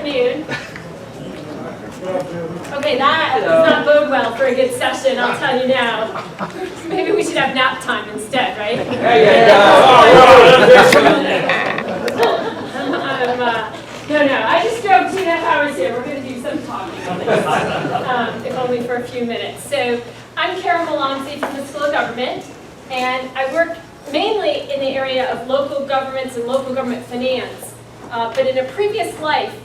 afternoon. Okay, that does not bode well for a good session, I'll tell you now. Maybe we should have nap time instead, right? No, I just drove 2.5 hours here. We're going to do some talking, if only for a few minutes. So I'm Millonzi from the School of Government, and I work mainly in the area of local governments and local government finance. But in a previous life,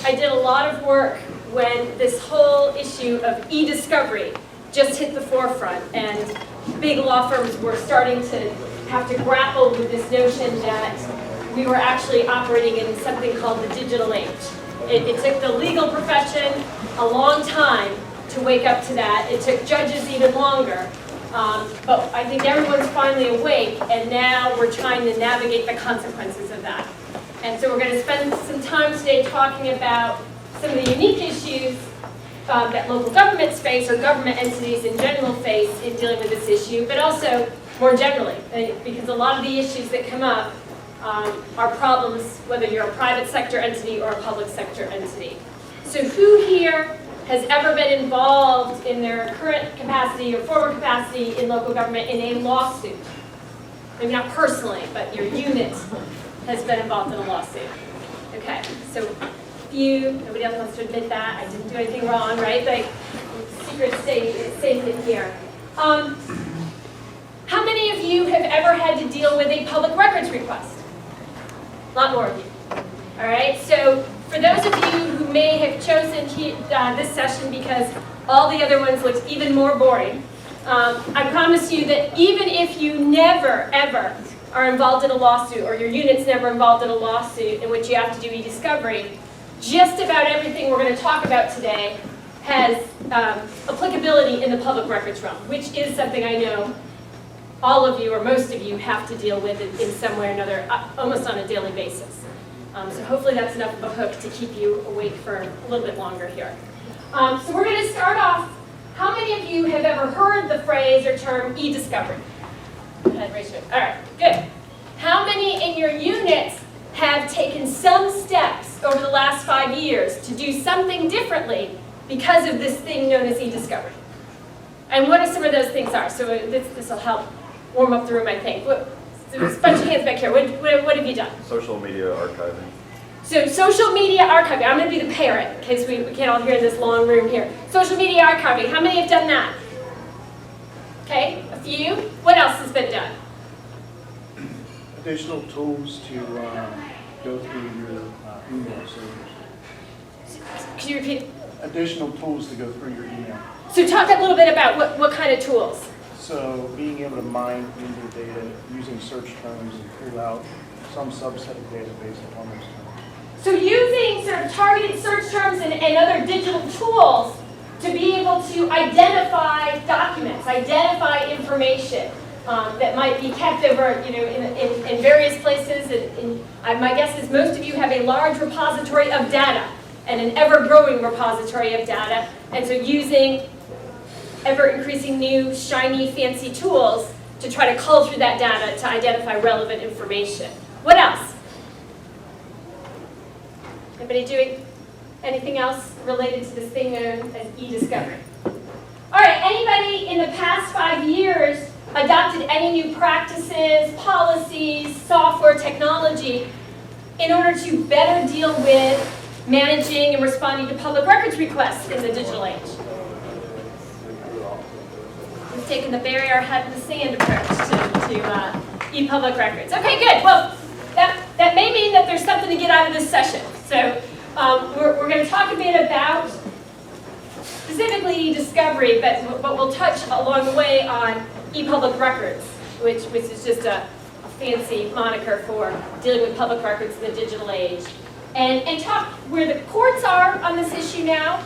I did a lot of work when this whole issue of eDiscovery just hit the forefront, and big law firms were starting to have to grapple with this notion that we were actually operating in something called the digital age. It took the legal profession a long time to wake up to that. It took judges even longer. But I think everyone's finally awake, and now we're trying to navigate the consequences of that. And so we're going to spend some time today talking about some of the unique issues that local governments face, or government entities in general face, in dealing with this issue, but also more generally, because a lot of the issues that come up are problems whether you're a private sector entity or a public sector entity. So who here has ever been involved in their current capacity or former capacity in local government in a lawsuit? Maybe not personally, but your unit has been involved in a lawsuit. Okay, so nobody else wants to admit that. I didn't do anything wrong, right? Like, secret safe in here. How many of you have ever had to deal with a public records request? A lot more of you. All right, so for those of you who may have chosen this session because all the other ones looked even more boring, I promise you that even if you never, ever are involved in a lawsuit, or your unit's never involved in a lawsuit in which you have to do eDiscovery, just about everything we're going to talk about today has applicability in the public records realm, which is something I know all of you, or most of you, have to deal with in some way or another, almost on a daily basis. So hopefully that's enough of a hook to keep you awake for a little bit longer here. So we're going to start off. How many of you have ever heard the phrase or term eDiscovery? Go ahead, raise your hand. All right, good. How many in your units have taken some steps over the last 5 years to do something differently because of this thing known as eDiscovery? And what are some of those things are? So this will help warm up the room, I think. There's a bunch of hands back here. What have you done? Social media archiving. So social media archiving. I'm going to be the parent in case we can't all hear in this long room here. Social media archiving. How many have done that? Okay, a few. What else has been done? Additional tools to go through your email servers. Can you repeat? Additional tools to go through your email. So talk a little bit about what kind of tools. So being able to mine user data using search terms and pull out some subset of data based upon those terms. So using sort of targeted search terms and other digital tools to be able to identify documents, identify information that might be kept over, in various places. And my guess is most of you have a large repository of data and an ever-growing repository of data. And so using ever-increasing new, shiny, fancy tools to try to cull through that data to identify relevant information. What else? Anybody doing anything else related to this thing known as eDiscovery? All right, anybody in the past 5 years adopted any new practices, policies, software, technology in order to better deal with managing and responding to public records requests in the digital age? We've taken the bury our head in the sand approach to e-public records. Okay, good. Well, that may mean that there's something to get out of this session. So we're going to talk a bit about specifically eDiscovery, but we'll touch along the way on e-public records, which is just a fancy moniker for dealing with public records in the digital age. And talk where the courts are on this issue now,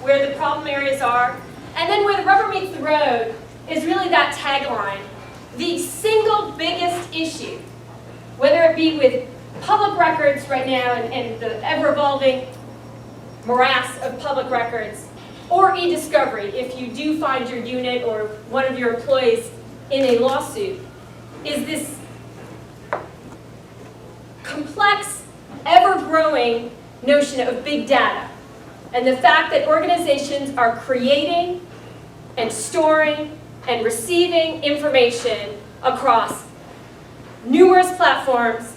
where the problem areas are, and then where the rubber meets the road is really that tagline. The single biggest issue, whether it be with public records right now and the ever-evolving morass of public records, or eDiscovery, if you do find your unit or one of your employees in a lawsuit, is this complex, ever-growing notion of big data and the fact that organizations are creating and storing and receiving information across numerous platforms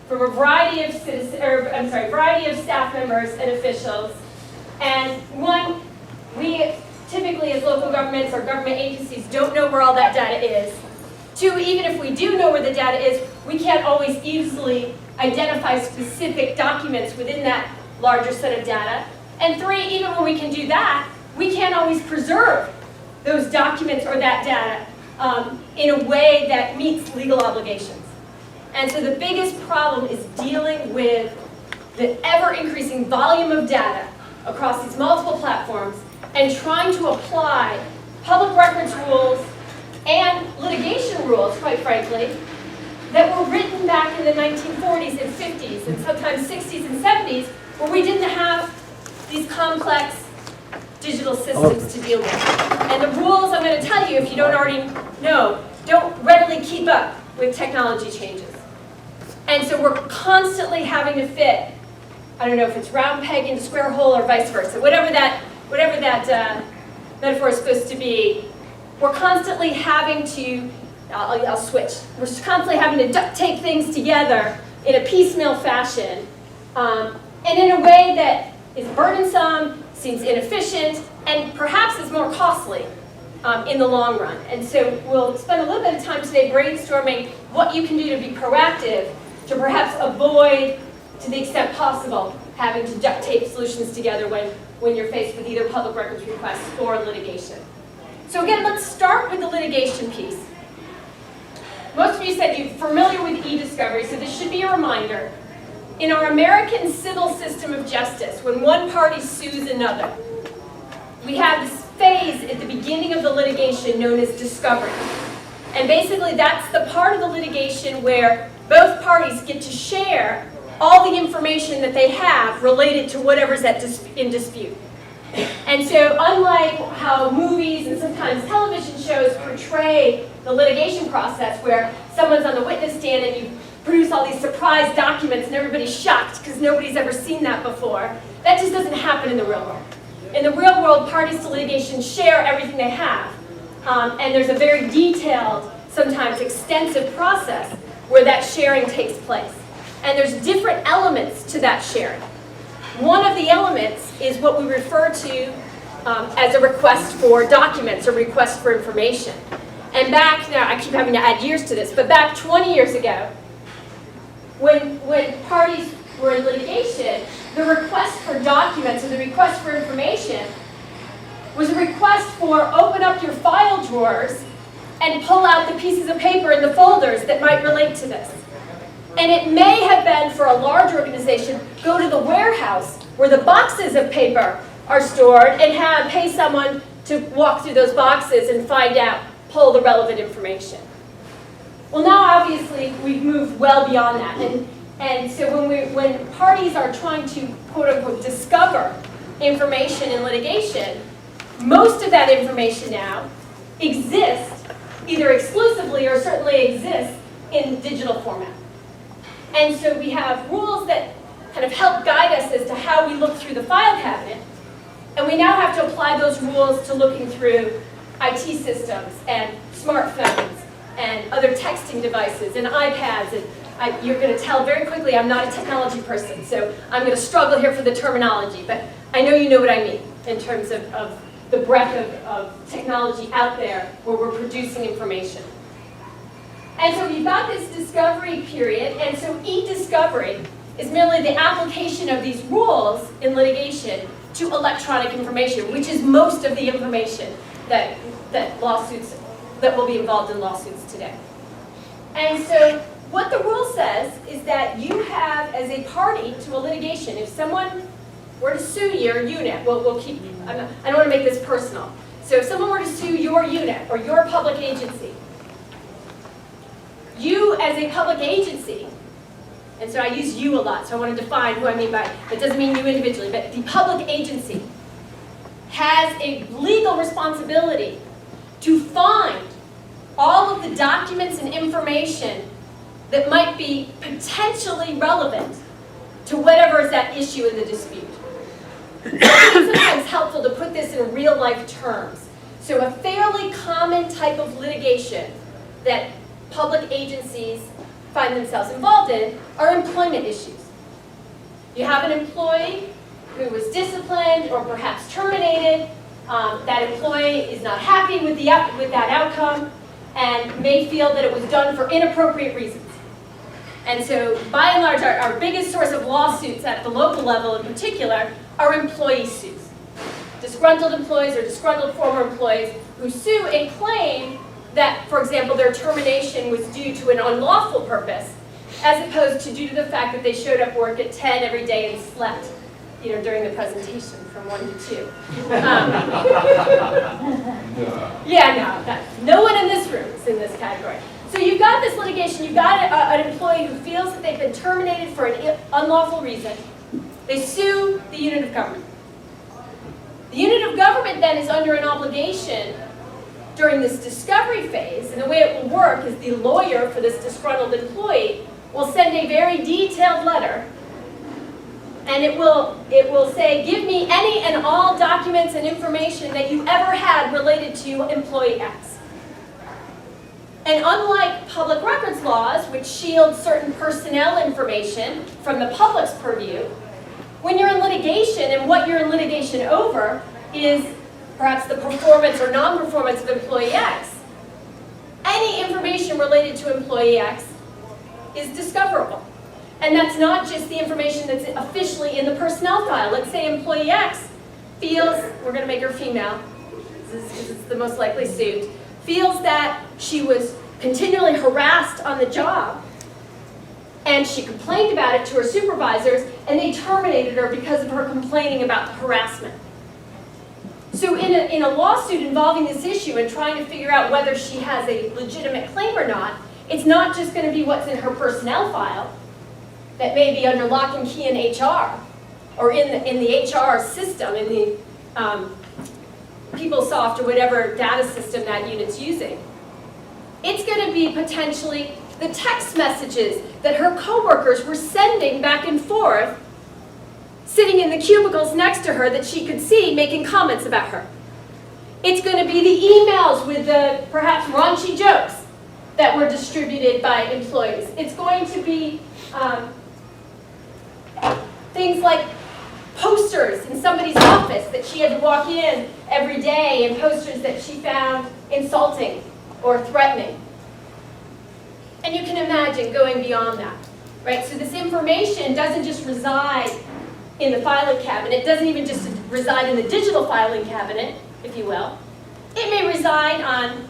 from a variety of variety of staff members and officials. And one, we typically as local governments or government agencies don't know where all that data is. Two, even if we do know where the data is, we can't always easily identify specific documents within that larger set of data. And three, even when we can do that, we can't always preserve those documents or that data in a way that meets legal obligations. And so the biggest problem is dealing with the ever-increasing volume of data across these multiple platforms and trying to apply public records rules and litigation rules, quite frankly, that were written back in the 1940s and 50s and sometimes 60s and 70s, where we didn't have these complex digital systems to deal with. And the rules, I'm going to tell you, if you don't already know, don't readily keep up with technology changes. And so we're constantly having to fit, I don't know if it's round peg into square hole or vice versa, whatever that metaphor is supposed to be. We're constantly having to, I'll switch. We're constantly having to duct tape things together in a piecemeal fashion, and in a way that is burdensome, seems inefficient, and perhaps is more costly in the long run. And so we'll spend a little bit of time today brainstorming what you can do to be proactive, to perhaps avoid, to the extent possible, having to duct tape solutions together when you're faced with either public records requests or litigation. So again, let's start with the litigation piece. Most of you said you're familiar with eDiscovery, so this should be a reminder. In our American civil system of justice, when one party sues another, we have this phase at the beginning of the litigation known as discovery. And basically that's the part of the litigation where both parties get to share all the information that they have related to whatever's in dispute. And so unlike how movies and sometimes television shows portray the litigation process where someone's on the witness stand and you produce all these surprise documents and everybody's shocked because nobody's ever seen that before, that just doesn't happen in the real world. In the real world, parties to litigation share everything they have. And there's a very detailed, sometimes extensive process where that sharing takes place. And there's different elements to that sharing. One of the elements is what we refer to as a request for documents or request for information. And back, now I keep having to add years to this, but back 20 years ago, when parties were in litigation, the request for documents or the request for information was a request for open up your file drawers and pull out the pieces of paper in the folders that might relate to this. And it may have been, for a large organization, go to the warehouse where the boxes of paper are stored and pay someone to walk through those boxes and find out, pull the relevant information. Well, now obviously we've moved well beyond that. And so when parties are trying to, quote unquote, discover information in litigation, most of that information now exists, either exclusively or certainly exists in digital format. And so we have rules that kind of help guide us as to how we look through the file cabinet. And we now have to apply those rules to looking through IT systems and smartphones and other texting devices and iPads. And you're going to tell very quickly I'm not a technology person, so I'm going to struggle here for the terminology. But I know you know what I mean in terms of the breadth of technology out there where we're producing information. And so we've got this discovery period, and so eDiscovery is merely the application of these rules in litigation to electronic information, which is most of the information that will be involved in lawsuits today. And so what the rule says is that you have, as a party to a litigation, if someone were to sue your unit, we'll keep, I don't want to make this personal. So if someone were to sue your unit or your public agency, you as a public agency, and so I use you a lot, so I want to define who I mean by, it doesn't mean you individually, but the public agency has a legal responsibility to find all of the documents and information that might be potentially relevant to whatever is at issue in the dispute. It's sometimes helpful to put this in real life terms. So a fairly common type of litigation that public agencies find themselves involved in are employment issues. You have an employee who was disciplined or perhaps terminated. That employee is not happy with that outcome and may feel that it was done for inappropriate reasons. And so, by and large, our biggest source of lawsuits at the local level in particular are employee suits. Disgruntled employees or disgruntled former employees who sue and claim that, for example, their termination was due to an unlawful purpose, as opposed to due to the fact that they showed up work at 10 every day and slept, during the presentation from 1 to 2. No one in this room is in this category. So you've got this litigation, you've got an employee who feels that they've been terminated for an unlawful reason. They sue the unit of government. The unit of government then is under an obligation during this discovery phase, and the way it will work is the lawyer for this disgruntled employee will send a very detailed letter, and it will say, give me any and all documents and information that you ever had related to employee X. And unlike public records laws, which shield certain personnel information from the public's purview, when you're in litigation and what you're in litigation over is perhaps the performance or non-performance of employee X, any information related to employee X is discoverable. And that's not just the information that's officially in the personnel file. Let's say employee X feels, we're going to make her female, this is the most likely suit, feels that she was continually harassed on the job, and she complained about it to her supervisors, and they terminated her because of her complaining about the harassment. So in a lawsuit involving this issue and trying to figure out whether she has a legitimate claim or not, it's not just going to be what's in her personnel file that may be under lock and key in HR or in the HR system, in the PeopleSoft or whatever data system that unit's using. It's going to be potentially the text messages that her coworkers were sending back and forth, sitting in the cubicles next to her that she could see, making comments about her. It's going to be the emails with the perhaps raunchy jokes that were distributed by employees. It's going to be things like posters in somebody's office that she had to walk in every day, and posters that she found insulting or threatening. And you can imagine going beyond that, right? So this information doesn't just reside in the filing cabinet. It doesn't even just reside in the digital filing cabinet, if you will. It may reside on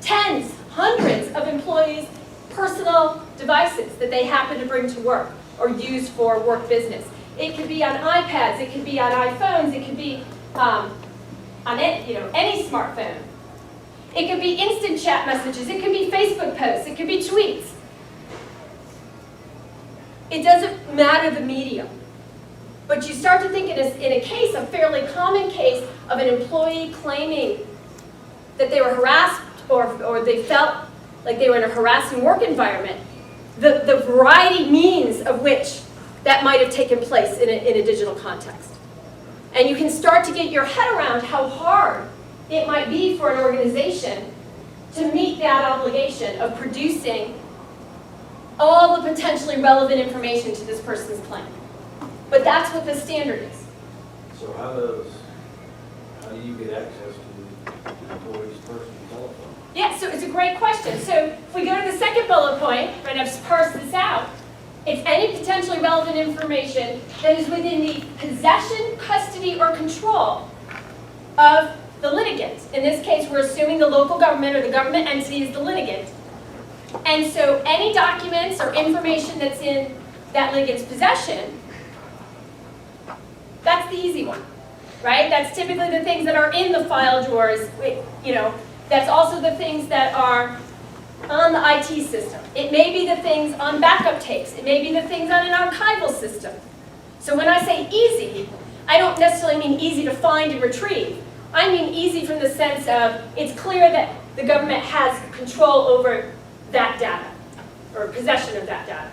tens, hundreds of employees' personal devices that they happen to bring to work or use for work business. It could be on iPads, it could be on iPhones, it could be on any smartphone. It could be instant chat messages, it could be Facebook posts, it could be tweets. It doesn't matter the medium. But you start to think in a case, a fairly common case of an employee claiming that they were harassed or they felt like they were in a harassing work environment, the variety means of which that might have taken place in a digital context. And you can start to get your head around how hard it might be for an organization to meet that obligation of producing all the potentially relevant information to this person's claim. But that's what the standard is. So how do you get access to the employee's personal telephone? Yeah, so it's a great question. So if we go to the second bullet point, right, I've parsed this out. It's any potentially relevant information that is within the possession, custody, or control of the litigant. In this case, we're assuming the local government or the government entity is the litigant. And so any documents or information that's in that litigant's possession, that's the easy one, right? That's typically the things that are in the file drawers. That's also the things that are on the IT system. It may be the things on backup tapes. It may be the things on an archival system. So when I say easy, I don't necessarily mean easy to find and retrieve. I mean easy from the sense of it's clear that the government has control over that data or possession of that data.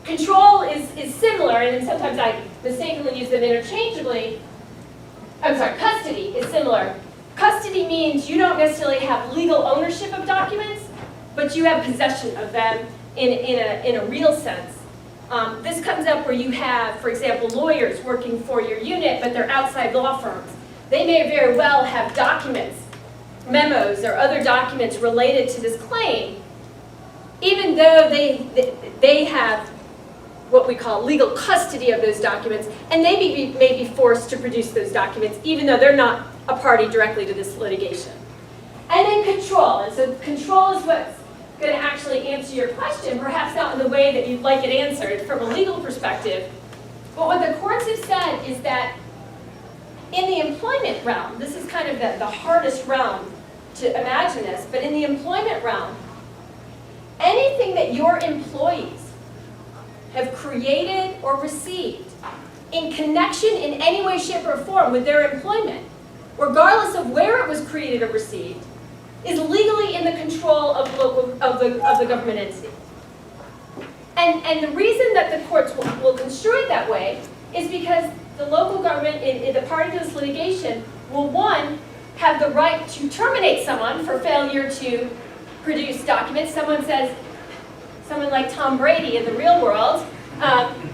Control is similar, and then sometimes I mistakenly use them interchangeably. I'm sorry, custody is similar. Custody means you don't necessarily have legal ownership of documents, but you have possession of them in a real sense. This comes up where you have, for example, lawyers working for your unit, but they're outside law firms. They may very well have documents, memos, or other documents related to this claim, even though they have what we call legal custody of those documents, and they may be forced to produce those documents, even though they're not a party directly to this litigation. And then control. And so control is what's going to actually answer your question, perhaps not in the way that you'd like it answered from a legal perspective. But what the courts have said is that in the employment realm, this is kind of the hardest realm to imagine this, but in the employment realm, anything that your employees have created or received in connection in any way, shape, or form with their employment, regardless of where it was created or received, is legally in the control of the government entity. And the reason that the courts will construe it that way is because the local government, in the party to this litigation, will, one, have the right to terminate someone for failure to produce documents. Someone like Tom Brady in the real world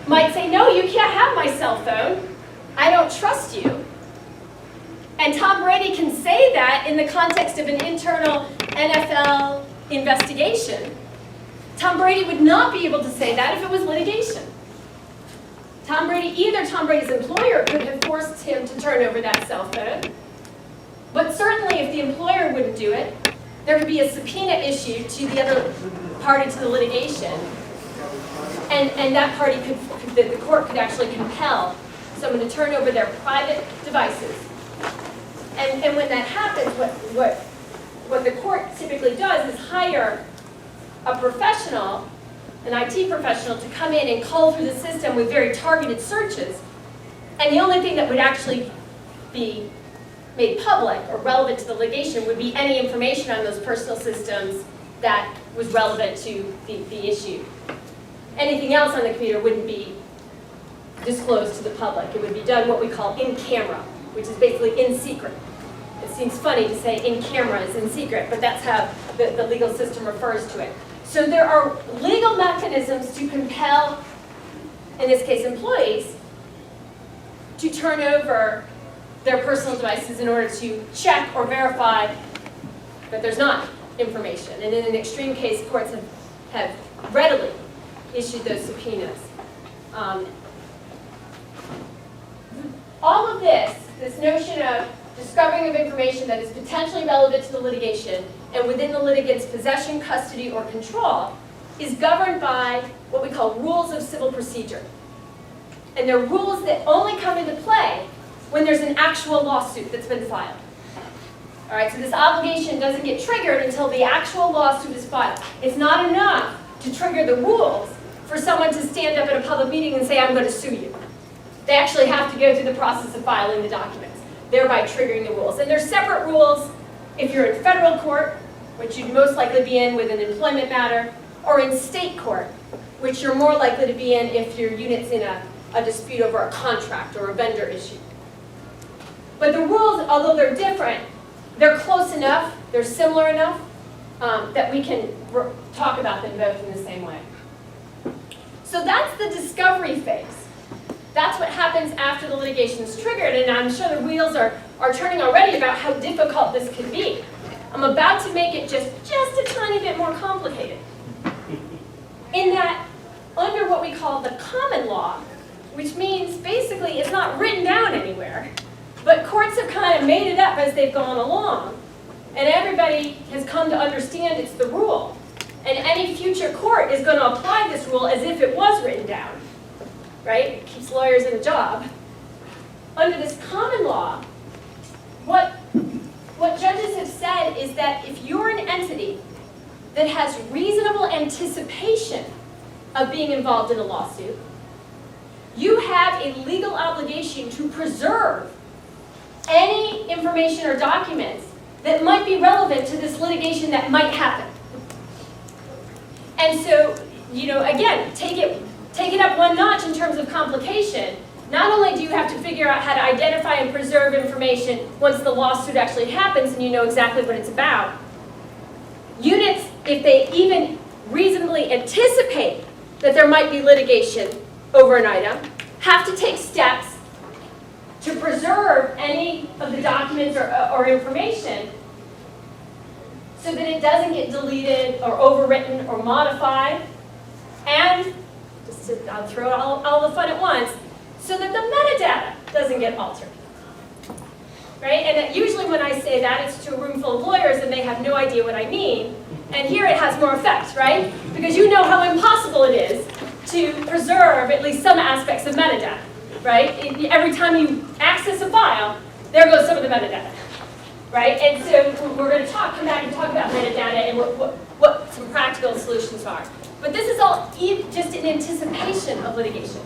might say, no, you can't have my cell phone. I don't trust you. And Tom Brady can say that in the context of an internal NFL investigation. Tom Brady would not be able to say that if it was litigation. Either Tom Brady's employer could have forced him to turn over that cell phone, but certainly if the employer wouldn't do it, there could be a subpoena issued to the other party to the litigation, and that party the court could actually compel someone to turn over their private devices. And when that happens, what the court typically does is hire a professional, an IT professional, to come in and cull through the system with very targeted searches. And the only thing that would actually be made public or relevant to the litigation would be any information on those personal systems that was relevant to the issue. Anything else on the computer wouldn't be disclosed to the public. It would be done what we call in camera, which is basically in secret. It seems funny to say in camera is in secret, but that's how the legal system refers to it. So there are legal mechanisms to compel, in this case employees, to turn over their personal devices in order to check or verify that there's not information. And in an extreme case, courts have readily issued those subpoenas. All of this notion of discovering of information that is potentially relevant to the litigation and within the litigant's possession, custody, or control is governed by what we call rules of civil procedure. And they're rules that only come into play when there's an actual lawsuit that's been filed. All right, so this obligation doesn't get triggered until the actual lawsuit is filed. It's not enough to trigger the rules for someone to stand up at a public meeting and say, I'm going to sue you. They actually have to go through the process of filing the documents, thereby triggering the rules. And there's separate rules if you're in federal court, which you'd most likely be in with an employment matter, or in state court, which you're more likely to be in if your unit's in a dispute over a contract or a vendor issue. But the rules, although they're different, they're close enough, they're similar enough, that we can talk about them both in the same way. So that's the discovery phase. That's what happens after the litigation is triggered, and I'm sure the wheels are turning already about how difficult this could be. I'm about to make it just a tiny bit more complicated. In that, under what we call the common law, which means basically it's not written down anywhere, but courts have kind of made it up as they've gone along, and everybody has come to understand it's the rule. And any future court is going to apply this rule as if it was written down. Right? It keeps lawyers in a job. Under this common law, what judges have said is that if you're an entity that has reasonable anticipation of being involved in a lawsuit, you have a legal obligation to preserve any information or documents that might be relevant to this litigation that might happen. And so, again, take it take it up one notch in terms of complication. Not only do you have to figure out how to identify and preserve information once the lawsuit actually happens and you know exactly what it's about, units, if they even reasonably anticipate that there might be litigation over an item, have to take steps to preserve any of the documents or information so that it doesn't get deleted or overwritten or modified, and I'll throw all the fun at once, so that the metadata doesn't get altered. Right? And that usually when I say that, it's to a room full of lawyers and they have no idea what I mean. And here it has more effect, right? Because you know how impossible it is to preserve at least some aspects of metadata, right? Every time you access a file, there goes some of the metadata, right? And so we're going to come back and talk about metadata and what some practical solutions are. But this is all just in anticipation of litigation.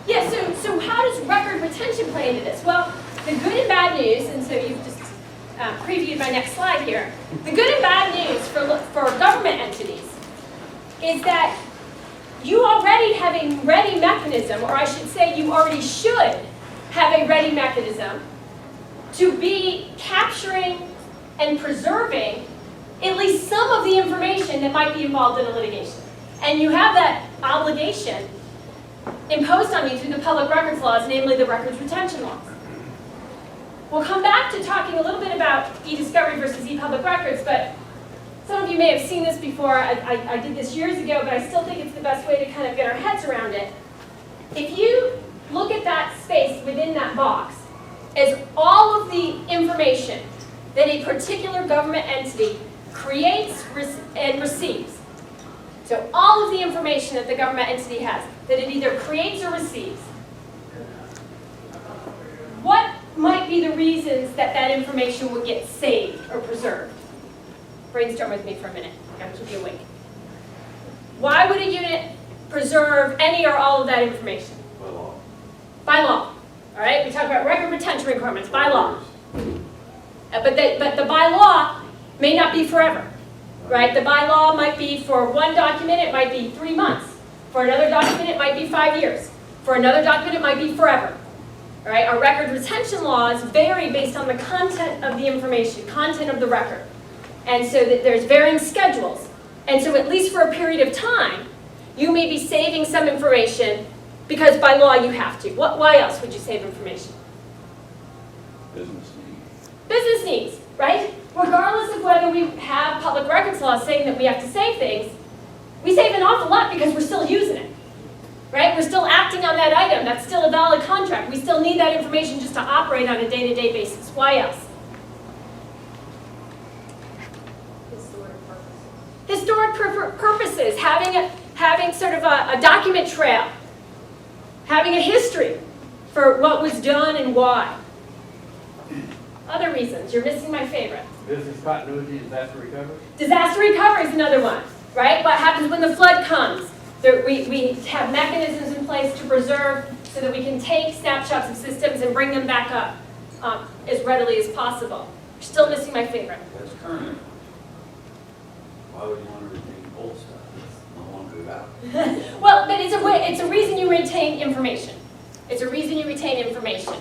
Yeah, so how does record retention play into this? Well, the good and bad news, and so you've just previewed my next slide here. The good and bad news for government entities is that you already have a ready mechanism, or I should say you already should have a ready mechanism to be capturing and preserving at least some of the information that might be involved in a litigation. And you have that obligation imposed on you through the public records laws, namely the records retention laws. We'll come back to talking a little bit about eDiscovery versus ePublic records, but some of you may have seen this before. I did this years ago, but I still think it's the best way to kind of get our heads around it. If you look at that space within that box as all of the information that a particular government entity creates and receives, so all of the information that the government entity has, that it either creates or receives, what might be the reasons that that information would get saved or preserved? Brainstorm with me for a minute. I've got to keep you awake. Why would a unit preserve any or all of that information? By law. By law. All right? We talk about record retention requirements. By law. But the by law may not be forever. Right? The by law might be for one document, it might be 3 months. For another document, it might be 5 years. For another document, it might be forever. All right? Our record retention laws vary based on the content of the information, content of the record. And so that there's varying schedules. And so at least for a period of time, you may be saving some information because by law you have to. Why else would you save information? Business needs. Business needs, right? Regardless of whether we have public records laws saying that we have to save things, we save an awful lot because we're still using it, right? We're still acting on that item. That's still a valid contract. We still need that information just to operate on a day-to-day basis. Why else? Historic purposes, having sort of a document trail, having a history for what was done and why. Other reasons, you're missing my favorite. Business continuity, disaster recovery? Disaster recovery is another one, right? What happens when the flood comes? We have mechanisms in place to preserve so that we can take snapshots of systems and bring them back up as readily as possible. You're still missing my favorite. That's current. Why would you want to retain old stuff? I want to move out. Well, but it's a reason you retain information. It's a reason you retain information.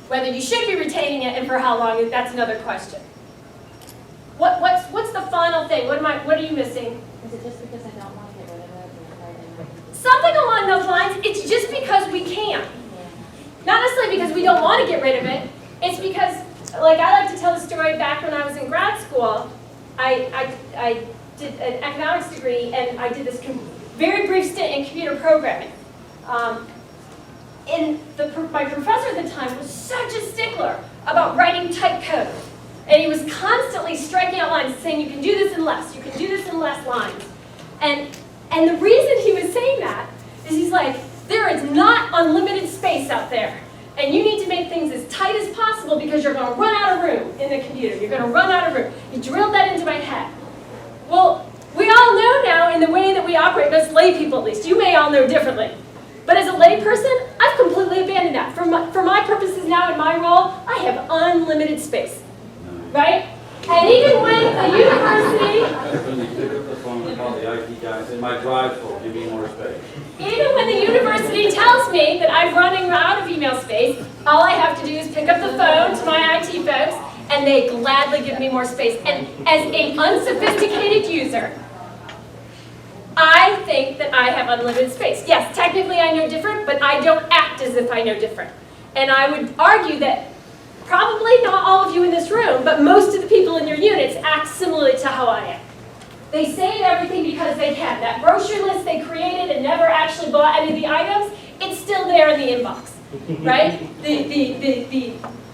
Whether you should be retaining it and for how long, that's another question. What's the final thing? What are you missing? Is it just because I don't want to get rid of it? Something along those lines. It's just because we can. Not necessarily because we don't want to get rid of it. It's because, like I like to tell the story back when I was in grad school, I did an economics degree and I did this very brief stint in computer programming. My professor at the time was such a stickler about writing type code. And he was constantly striking out lines saying, you can do this in less, you can do this in less lines. And the reason he was saying that is he's like, there is not unlimited space out there. And you need to make things as tight as possible because you're going to run out of room in the computer. You're going to run out of room. He drilled that into my head. Well, we all know now in the way that we operate, as lay people at least, you may all know differently. But as a lay person, I've completely abandoned that. For my purposes now in my role, I have unlimited space, right? And even when the university, When you pick up the phone and call the IT guy and say, my drive's full, give me more space. even when the university tells me that I'm running out of email space, all I have to do is pick up the phone to my IT folks, and they gladly give me more space. And as an unsophisticated user, I think that I have unlimited space. Yes, technically I know different, but I don't act as if I know different. And I would argue that probably not all of you in this room, but most of the people in your units act similarly to how I am. They save everything because they can. That brochure list they created and never actually bought any of the items, it's still there in the inbox, right? The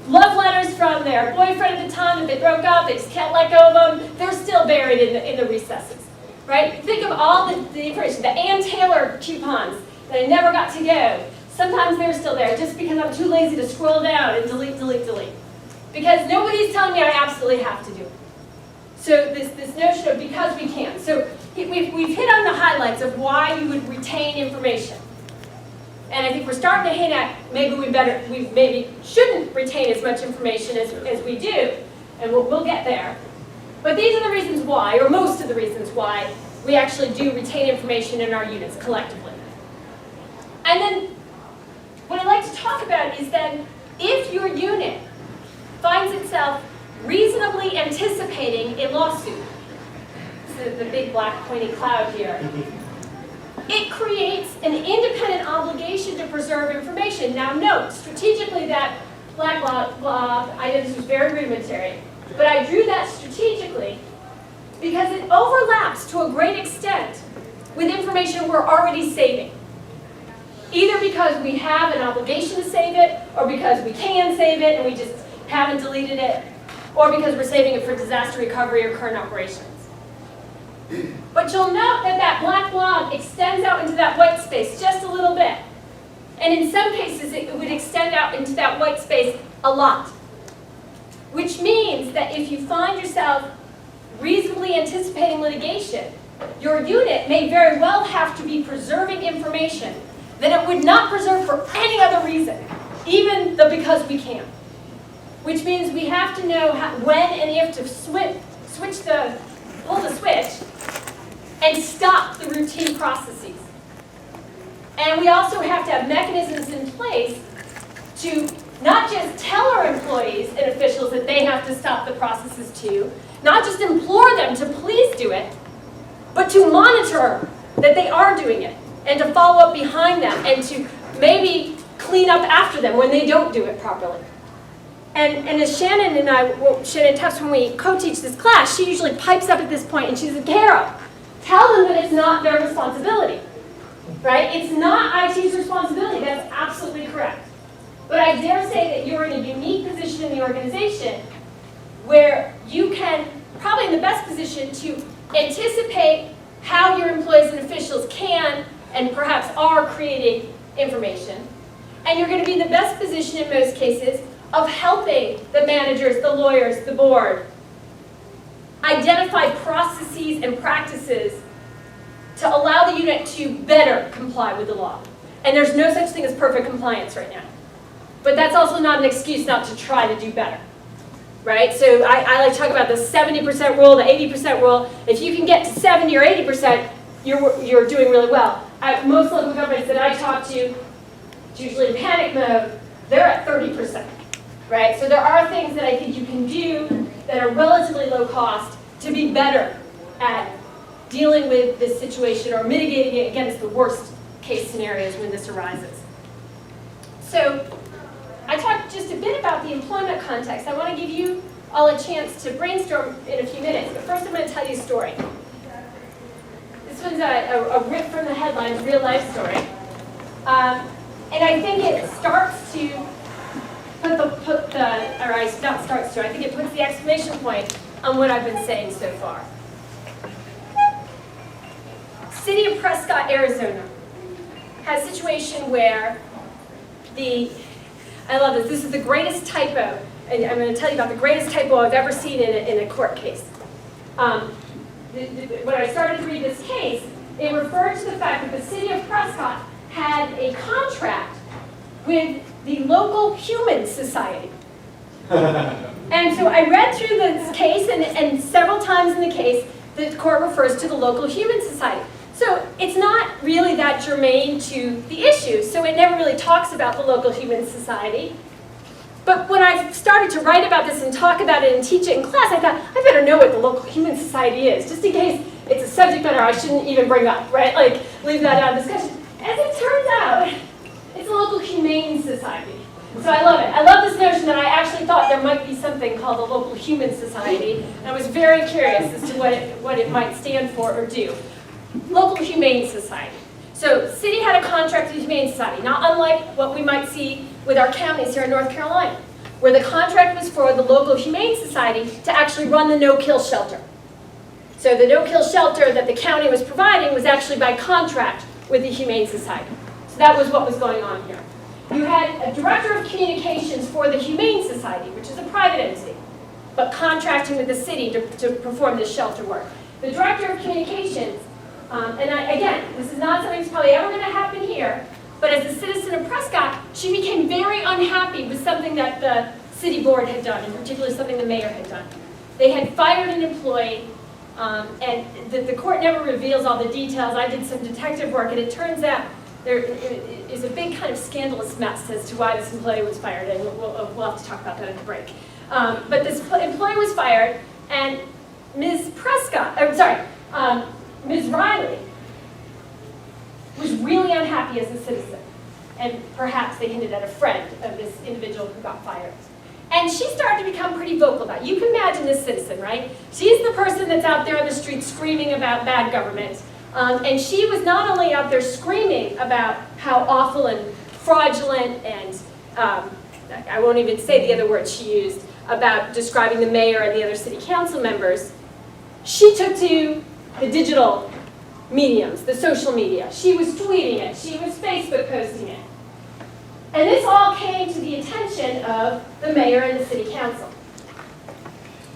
love letters from their boyfriend at the time that they broke up, they just can't let go of them, they're still buried in the recesses, right? Think of all the information, the Ann Taylor coupons that I never got to go. Sometimes they're still there just because I'm too lazy to scroll down and delete, delete, delete. Because nobody's telling me I absolutely have to do it. So this notion of because we can. So we've hit on the highlights of why you would retain information. And I think we're starting to hint at maybe we maybe shouldn't retain as much information as we do. And we'll get there. But these are the reasons why, or most of the reasons why, we actually do retain information in our units collectively. And then what I'd like to talk about is then if your unit finds itself reasonably anticipating a lawsuit, so the big black pointy cloud here, it creates an independent obligation to preserve information. Now note, strategically that black blob, I know this was very rudimentary, but I drew that strategically because it overlaps to a great extent with information we're already saving. Either because we have an obligation to save it, or because we can save it and we just haven't deleted it, or because we're saving it for disaster recovery or current operations. But you'll note that that black blob extends out into that white space just a little bit. And in some cases, it would extend out into that white space a lot. Which means that if you find yourself reasonably anticipating litigation, your unit may very well have to be preserving information that it would not preserve for any other reason, even though because we can. Which means we have to know when and if to pull the switch and stop the routine processes. And we also have to have mechanisms in place to not just tell our employees and officials that they have to stop the processes too, not just implore them to please do it, but to monitor that they are doing it and to follow up behind them and to maybe clean up after them when they don't do it properly. And as Shannon and I, Shannon Tufts, when we co-teach this class, she usually pipes up at this point and she says, Carol, tell them that it's not their responsibility, right? It's not IT's responsibility. That's absolutely correct. But I dare say that you're in a unique position in the organization where you can, probably in the best position to anticipate how your employees and officials can and perhaps are creating information. And you're going to be in the best position in most cases of helping the managers, the lawyers, the board identify processes and practices to allow the unit to better comply with the law. And there's no such thing as perfect compliance right now. But that's also not an excuse not to try to do better, right? So I like to talk about the 70% rule, the 80% rule. If you can get to 70 or 80%, you're doing really well. Most local governments that I talk to, it's usually in panic mode, they're at 30%, right? So there are things that I think you can do that are relatively low cost to be better at dealing with this situation or mitigating it against the worst case scenarios when this arises. So I talked just a bit about the employment context. I want to give you all a chance to brainstorm in a few minutes, but first I'm going to tell you a story. This one's a rip from the headlines, real life story. And I think it starts to I think it puts the exclamation point on what I've been saying so far. City of Prescott, Arizona has a situation where I love this. This is the greatest typo. And I'm going to tell you about the greatest typo I've ever seen in a court case. When I started to read this case, it referred to the fact that the city of Prescott had a contract with the local human society. And so I read through this case, and several times in the case, the court refers to the local human society. So it's not really that germane to the issue, so it never really talks about the local human society. But when I started to write about this and talk about it and teach it in class, I thought, I better know what the local human society is, just in case it's a subject matter I shouldn't even bring up, right? Like, leave that out of discussion. As it turns out, it's a local humane society. So I love it. I love this notion that I actually thought there might be something called a local human society, and I was very curious as to what it might stand for or do. Local humane society. So city had a contract with the Humane Society, not unlike what we might see with our counties here in North Carolina, where the contract was for the local Humane Society to actually run the no-kill shelter. So the no-kill shelter that the county was providing was actually by contract with the Humane Society. So that was what was going on here. You had a director of communications for the Humane Society, which is a private entity, but contracting with the city to perform this shelter work. The director of communications, again, this is not something that's probably ever going to happen here, but as a citizen of Prescott, she became very unhappy with something that the city board had done, in particular something the mayor had done. They had fired an employee, and the court never reveals all the details. I did some detective work, and it turns out there is a big kind of scandalous mess as to why this employee was fired, and we'll have to talk about that at the break. But this employee was fired, and Ms. Riley was really unhappy as a citizen, and perhaps they hinted at a friend of this individual who got fired. And she started to become pretty vocal about it. You can imagine this citizen, right? She's the person that's out there on the street screaming about bad government. And she was not only out there screaming about how awful and fraudulent and, I won't even say the other words she used, about describing the mayor and the other city council members, she took to the digital mediums, the social media. She was tweeting it. She was Facebook posting it. And this all came to the attention of the mayor and the city council.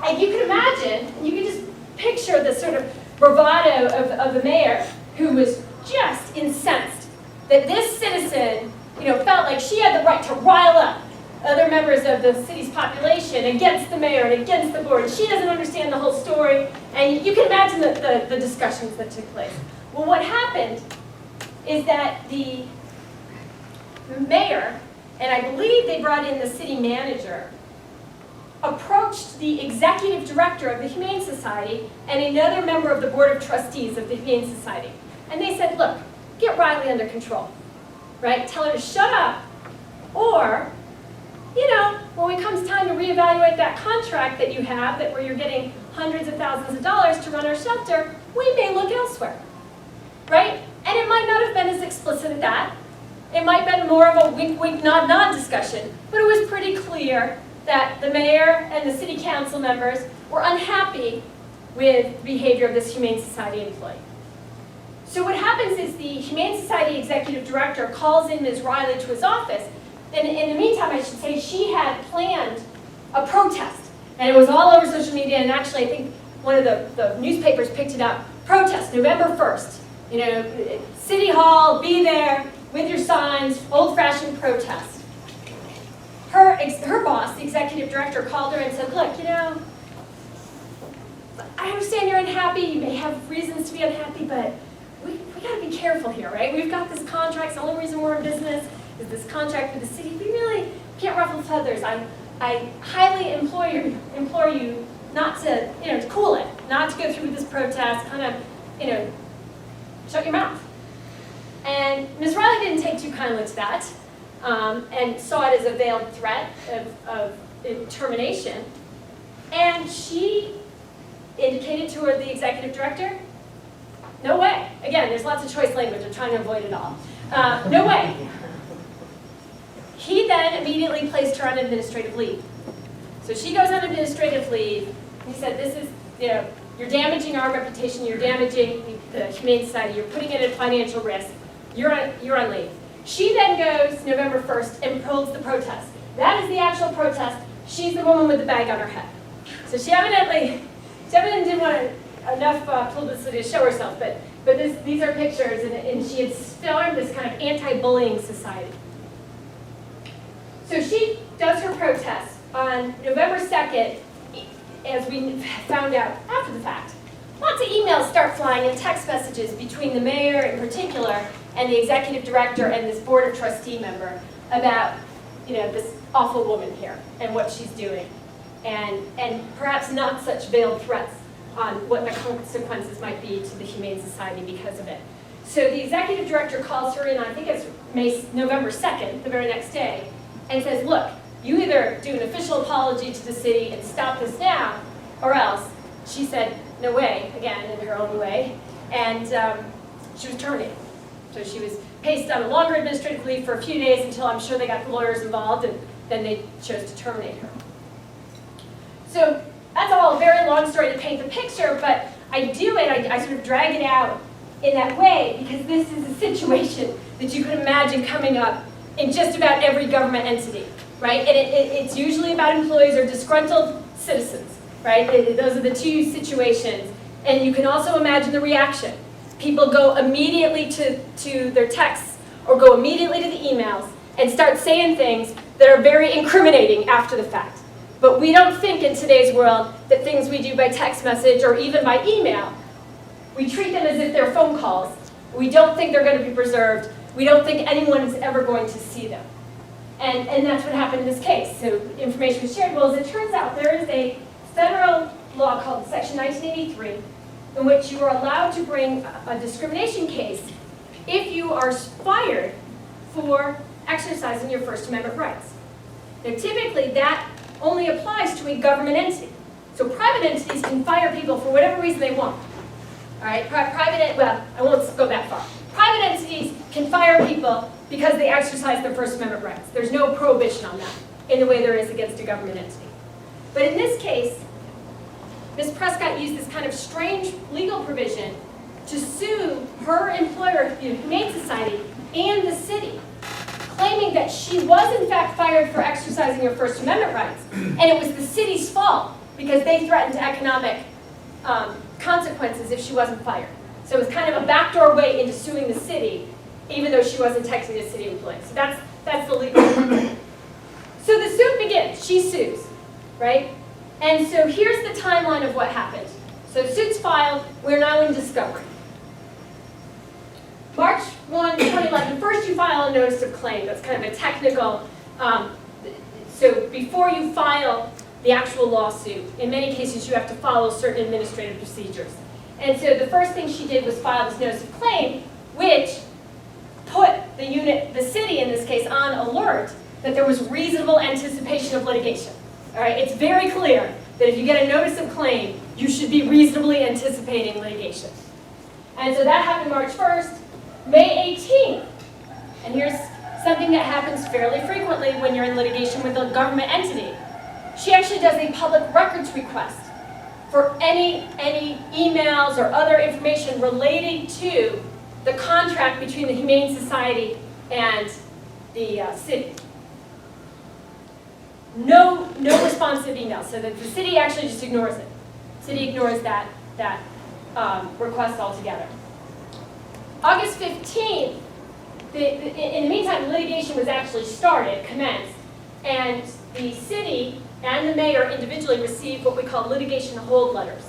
And you can imagine, you can just picture the sort of bravado of the mayor, who was just incensed that this citizen, felt like she had the right to rile up other members of the city's population against the mayor and against the board. She doesn't understand the whole story, and you can imagine the discussions that took place. Well, what happened is that the mayor, and I believe they brought in the city manager, approached the executive director of the Humane Society and another member of the board of trustees of the Humane Society. And they said, look, get Riley under control, right? Tell her to shut up, or, when it comes time to reevaluate that contract that you have, where you're getting hundreds of thousands of dollars to run our shelter, we may look elsewhere, right? And it might not have been as explicit as that. It might have been more of a wink, wink, nod, nod discussion, but it was pretty clear that the mayor and the city council members were unhappy with the behavior of this Humane Society employee. So what happens is the Humane Society executive director calls in Ms. Riley to his office, and in the meantime, I should say, she had planned a protest, and it was all over social media, and actually I think one of the newspapers picked it up. Protest, November 1st. City Hall, be there with your signs, old-fashioned protest. Her boss, the executive director, called her and said, look, I understand you're unhappy, you may have reasons to be unhappy, but we got to be careful here, right? We've got this contract, it's the only reason we're in business is this contract with the city. We really can't ruffle feathers. I highly implore you not to, to cool it, not to go through with this protest, kind of, shut your mouth. And Ms. Riley didn't take too kindly to that, and saw it as a veiled threat of termination. And she indicated to the executive director, no way. Again, there's lots of choice language. I'm trying to avoid it all. No way. He then immediately placed her on administrative leave. So she goes on administrative leave. He said, this is, you're damaging our reputation. You're damaging the Humane Society. You're putting it at financial risk. You're on leave. She then goes November 1st and holds the protest. That is the actual protest. She's the woman with the bag on her head. So she evidently didn't want enough publicity to show herself, but these are pictures, and she had started this kind of anti-bullying society. So she does her protest, on November 2nd, as we found out after the fact, lots of emails start flying and text messages between the mayor in particular and the executive director and this board of trustee member about, this awful woman here and what she's doing, and perhaps not such veiled threats on what the consequences might be to the Humane Society because of it. So the executive director calls her in, I think it's November 2nd, the very next day, and says, look, you either do an official apology to the city and stop this now, or else. She said, no way, again, in her own way, and she was terminated. So she was placed on a longer administrative leave for a few days until I'm sure they got the lawyers involved, and then they chose to terminate her. So that's all a very long story to paint the picture, but I do it, I sort of drag it out in that way because this is a situation that you could imagine coming up in just about every government entity, right? And it's usually about employees or disgruntled citizens, right? Those are the two situations. And you can also imagine the reaction. People go immediately to their texts or go immediately to the emails and start saying things that are very incriminating after the fact. But we don't think in today's world that things we do by text message or even by email, we treat them as if they're phone calls. We don't think they're going to be preserved. We don't think anyone is ever going to see them. And that's what happened in this case. So information was shared. Well, as it turns out, there is a federal law called Section 1983 in which you are allowed to bring a discrimination case if you are fired for exercising your First Amendment rights. Now, typically, that only applies to a government entity. So private entities can fire people for whatever reason they want. All right, well, I won't go that far. Private entities can fire people because they exercise their First Amendment rights. There's no prohibition on that in the way there is against a government entity. But in this case, Ms. Prescott used this kind of strange legal provision to sue her employer, the Humane Society, and the city, claiming that she was in fact fired for exercising her First Amendment rights, and it was the city's fault because they threatened economic consequences if she wasn't fired. So it was kind of a backdoor way into suing the city, even though she wasn't technically a city employee. So that's the legal argument. So the suit begins. She sues, right? And so here's the timeline of what happened. So suit's filed. We're now in discovery. March 1, 2011, first you file a notice of claim. That's kind of a technical, so before you file the actual lawsuit, in many cases you have to follow certain administrative procedures. And so the first thing she did was file this notice of claim, which put the city in this case, on alert that there was reasonable anticipation of litigation. All right, it's very clear that if you get a notice of claim, you should be reasonably anticipating litigation. And so that happened March 1st. May 18th, and here's something that happens fairly frequently when you're in litigation with a government entity. She actually does a public records request for any emails or other information relating to the contract between the Humane Society and the city. No responsive emails, so that the city actually just ignores it. The city ignores that request altogether. August 15th, in the meantime, litigation was actually commenced, and the city and the mayor individually received what we call litigation hold letters.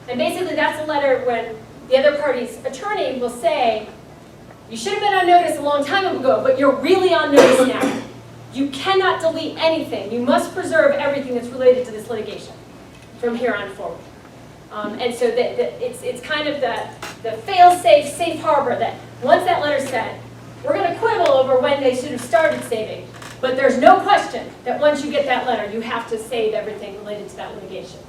And basically that's a letter when the other party's attorney will say, you should have been on notice a long time ago, but you're really on notice now. You cannot delete anything. You must preserve everything that's related to this litigation from here on forward. And so it's kind of the fail-safe, safe harbor that once that letter's sent, we're going to quibble over when they should have started saving. But there's no question that once you get that letter, you have to save everything related to that litigation.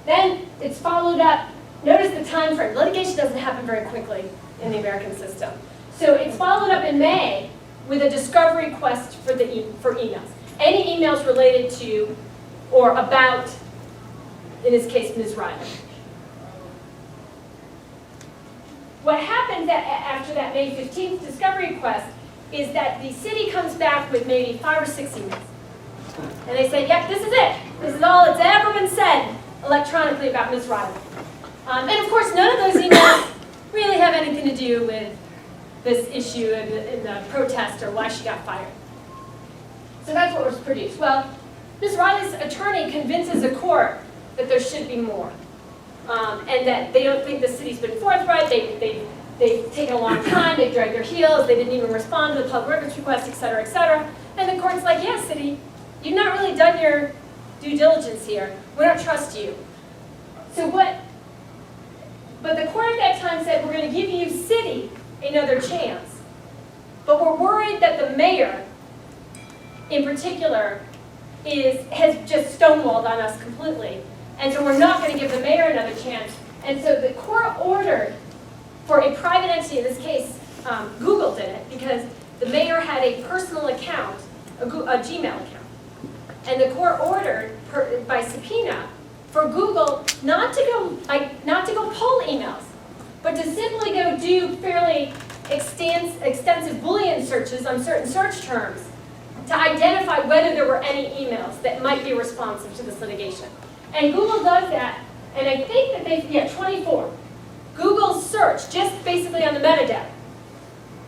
Then it's followed up. Notice the time frame. Litigation doesn't happen very quickly in the American system. So it's followed up in May with a discovery request for emails. Any emails related to or about, in this case, Ms. Riley. What happens after that May 15th discovery request is that the city comes back with maybe 5 or 6 emails. And they say, yep, this is it. This is all that's ever been said electronically about Ms. Riley. And of course, none of those emails really have anything to do with this issue in the protest or why she got fired. So that's what was produced. Well, Ms. Riley's attorney convinces a court that there should be more, and that they don't think the city's been forthright, they've taken a long time, they've dragged their heels, they didn't even respond to the public records request, et cetera, et cetera. And the court's like, yeah, city, you've not really done your due diligence here. We don't trust you. But the court at that time said, we're going to give you, city, another chance. But we're worried that the mayor, in particular, has just stonewalled on us completely. And so we're not going to give the mayor another chance. And so the court ordered for a private entity, in this case, Google did it, because the mayor had a personal account, a Gmail account. And the court ordered, by subpoena, for Google not to go pull emails, but to simply go do fairly extensive Boolean searches on certain search terms to identify whether there were any emails that might be responsive to this litigation. And Google does that, and I think that 24. Google's search, just basically on the metadata,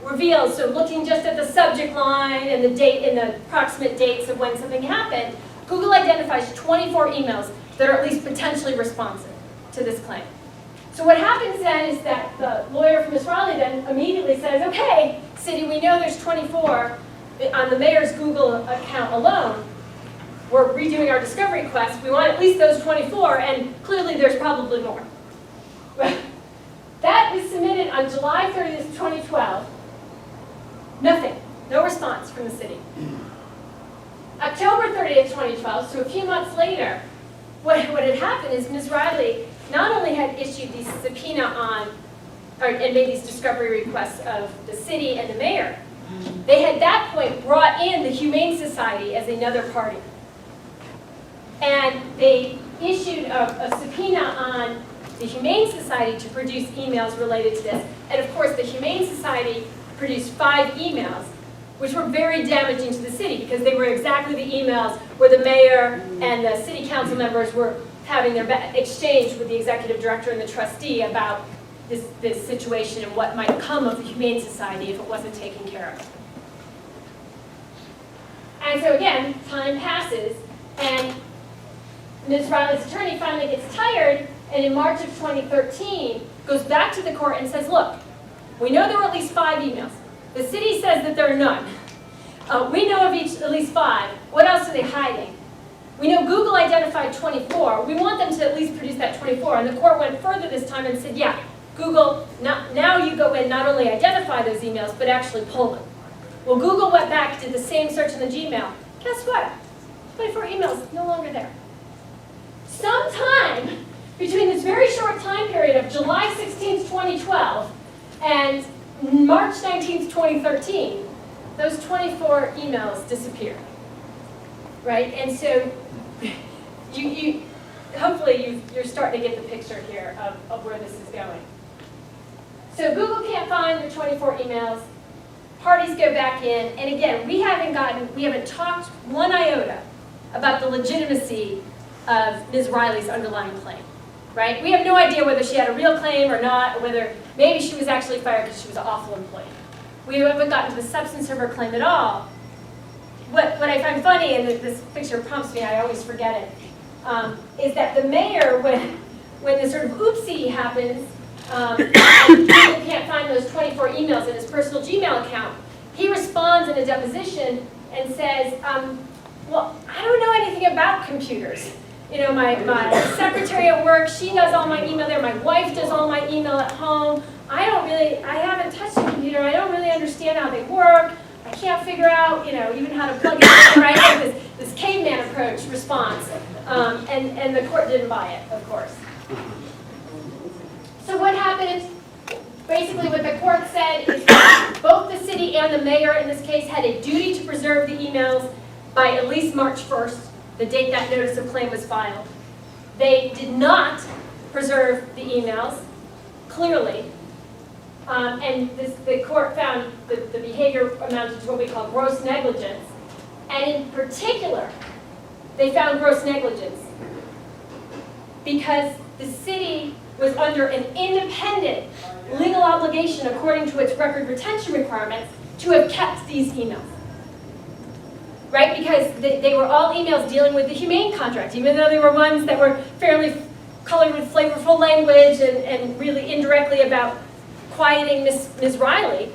reveals, so looking just at the subject line and the date and the approximate dates of when something happened, Google identifies 24 emails that are at least potentially responsive to this claim. So what happens then is that the lawyer for Ms. Riley then immediately says, okay, city, we know there's 24 on the mayor's Google account alone. We're redoing our discovery request. We want at least those 24, and clearly there's probably more. That was submitted on July 30th, 2012. Nothing. No response from the city. October 30th, 2012, so a few months later, what had happened is Ms. Riley not only had issued these subpoena and made these discovery requests of the city and the mayor, they had at that point brought in the Humane Society as another party. And they issued a subpoena on the Humane Society to produce emails related to this. And of course, the Humane Society produced 5 emails, which were very damaging to the city because they were exactly the emails where the mayor and the city council members were having their exchange with the executive director and the trustee about this situation and what might come of the Humane Society if it wasn't taken care of. And so again, time passes, and Ms. Riley's attorney finally gets tired, and in March of 2013, goes back to the court and says, look, we know there were at least 5 emails. The city says that there are none. We know of at least 5. What else are they hiding? We know Google identified 24. We want them to at least produce that 24. And the court went further this time and said, yeah, Google, now you go in, not only identify those emails, but actually pull them. Well, Google went back, did the same search in the Gmail. Guess what? 24 emails, no longer there. Sometime between this very short time period of July 16th, 2012 and March 19th, 2013, those 24 emails disappeared, right? And so hopefully you're starting to get the picture here of where this is going. So Google can't find the 24 emails. Parties go back in, and again, we haven't talked one iota about the legitimacy of Ms. Riley's underlying claim, right? We have no idea whether she had a real claim or not, or whether maybe she was actually fired because she was an awful employee. We haven't gotten to the substance of her claim at all. What I find funny, and this picture prompts me, I always forget it, is that the mayor, when the sort of oopsie happens, and he can't find those 24 emails in his personal Gmail account, he responds in a deposition and says, well, I don't know anything about computers. You know, my secretary at work, she does all my email there. My wife does all my email at home. I haven't touched a computer. I don't really understand how they work. I can't figure out, even how to plug it in, right? This caveman approach response. And the court didn't buy it, of course. So what happened? Basically what the court said is that both the city and the mayor in this case had a duty to preserve the emails by at least March 1st, the date that notice of claim was filed. They did not preserve the emails, clearly. And the court found the behavior amounted to what we call gross negligence. And in particular, they found gross negligence because the city was under an independent legal obligation, according to its record retention requirements, to have kept these emails. right? Because they were all emails dealing with the humane contract, even though they were ones that were fairly colored with flavorful language and really indirectly about quieting Ms. Riley.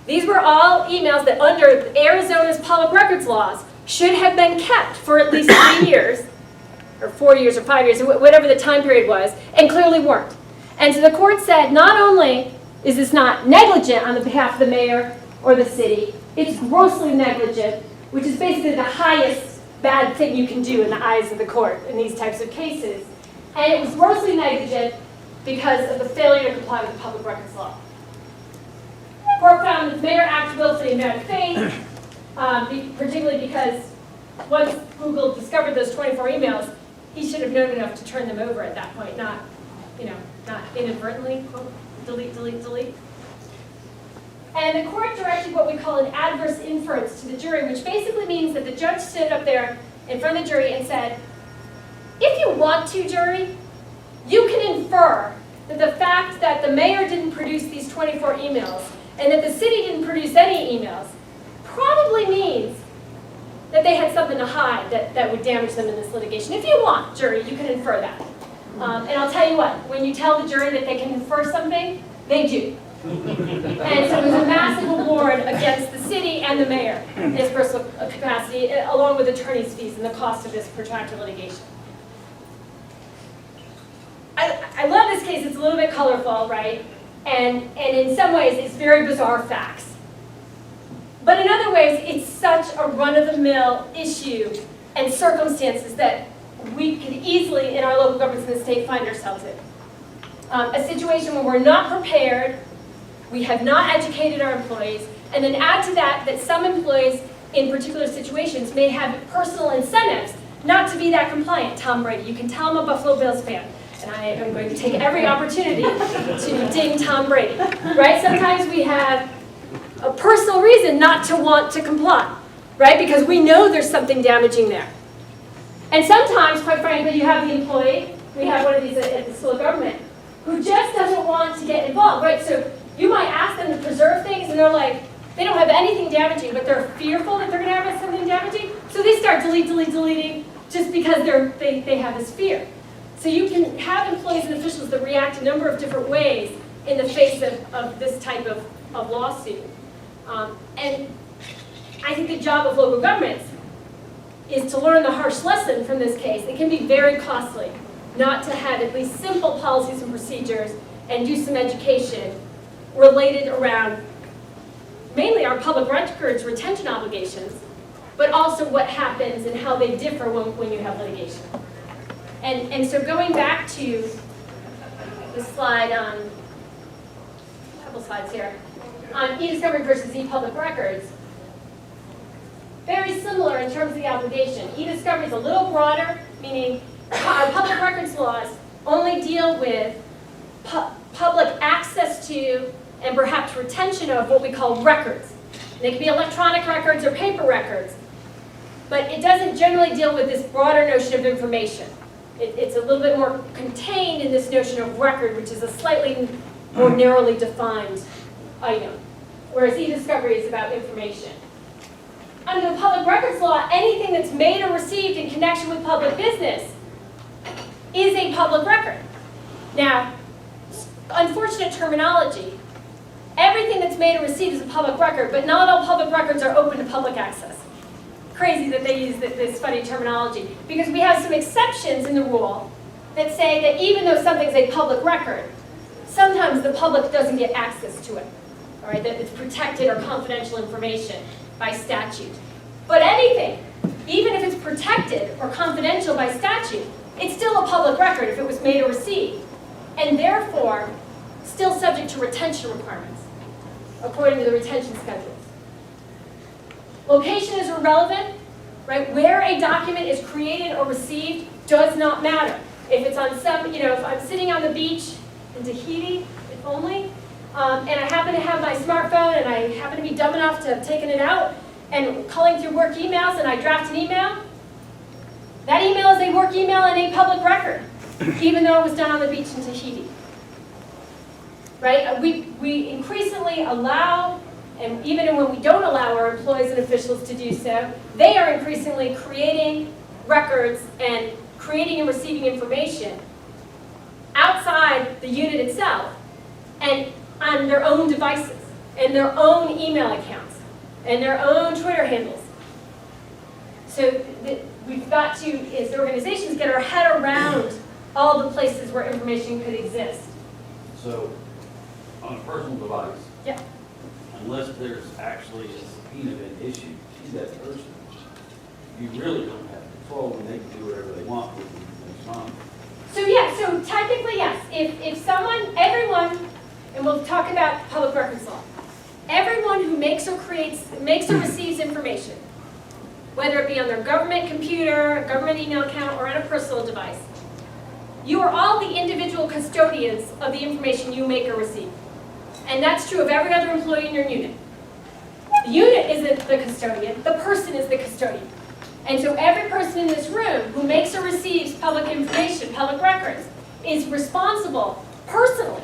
These were all emails that under Arizona's public records laws should have been kept for at least 3 years, or 4 years, or 5 years, whatever the time period was, and clearly weren't. And so the court said, not only is this not negligent on the behalf of the mayor or the city, it's grossly negligent, which is basically the highest bad thing you can do in the eyes of the court in these types of cases. And it was grossly negligent because of the failure to comply with the public records law. The court found that the mayor acted willfully in bad faith, particularly because once Google discovered those 24 emails, he should have known enough to turn them over at that point, not inadvertently, quote, delete, delete, delete. And the court directed what we call an adverse inference to the jury, which basically means that the judge stood up there in front of the jury and said, if you want to, jury, you can infer that the fact that the mayor didn't produce these 24 emails and that the city didn't produce any emails probably means that they had something to hide that would damage them in this litigation. If you want, jury, you can infer that. And I'll tell you what, when you tell the jury that they can infer something, they do. And so it was a massive award against the city and the mayor in his personal capacity, along with attorney's fees and the cost of this protracted litigation. I love this case. It's a little bit colorful, right? And in some ways, it's very bizarre facts. But in other ways, it's such a run-of-the-mill issue and circumstances that we could easily, in our local governments in the state, find ourselves in. A situation where we're not prepared, we have not educated our employees, and then add to that that some employees in particular situations may have personal incentives not to be that compliant. Tom Brady, you can tell I'm a Buffalo Bills fan, and I am going to take every opportunity to ding Tom Brady, right? Sometimes we have a personal reason not to want to comply, right? Because we know there's something damaging there. And sometimes, quite frankly, you have the employee, we have one of these at the school of government, who just doesn't want to get involved, right? So you might ask them to preserve things, and they're like, they don't have anything damaging, but they're fearful that they're going to have something damaging, so they start deleting, just because they have this fear. So you can have employees and officials that react a number of different ways in the face of this type of lawsuit. And I think the job of local governments is to learn the harsh lesson from this case. It can be very costly not to have at least simple policies and procedures and do some education related around mainly our public records retention obligations, but also what happens and how they differ when you have litigation. And so going back to the slide on, a couple slides here, on eDiscovery versus ePublic records, very similar in terms of the obligation. eDiscovery is a little broader, meaning our public records laws only deal with public access to and perhaps retention of what we call records. They can be electronic records or paper records, but it doesn't generally deal with this broader notion of information. It's a little bit more contained in this notion of record, which is a slightly more narrowly defined item, whereas eDiscovery is about information. Under the public records law, anything that's made or received in connection with public business is a public record. Now, unfortunate terminology, everything that's made or received is a public record, but not all public records are open to public access. Crazy that they use this funny terminology, because we have some exceptions in the rule that say that even though something's a public record, sometimes the public doesn't get access to it, all right, that it's protected or confidential information by statute. But anything, even if it's protected or confidential by statute, it's still a public record if it was made or received, and therefore still subject to retention requirements according to the retention schedules. Location is irrelevant, right? Where a document is created or received does not matter. If it's on some, if I'm sitting on the beach in Tahiti, if only, and I happen to have my smartphone and I happen to be dumb enough to have taken it out and culling through work emails and I draft an email, that email is a work email and a public record, even though it was done on the beach in Tahiti. Right? We increasingly allow and even when we don't allow our employees and officials to do so, they are increasingly creating records and creating and receiving information outside the unit itself and on their own devices and their own email accounts and their own Twitter handles. So we've got to, as organizations, get our head around all the places where information could exist. So, on a personal device, Yeah. unless there's actually a subpoena been issued to that person, you really don't have control, and they can do whatever they want with the information. So yeah, so technically yes, if someone, everyone, and we'll talk about public records law, everyone who makes or receives information, whether it be on their government computer, government email account, or on a personal device, you are all the individual custodians of the information you make or receive. And that's true of every other employee in your unit. The unit isn't the custodian, the person is the custodian. And so every person in this room who makes or receives public information, public records, is responsible personally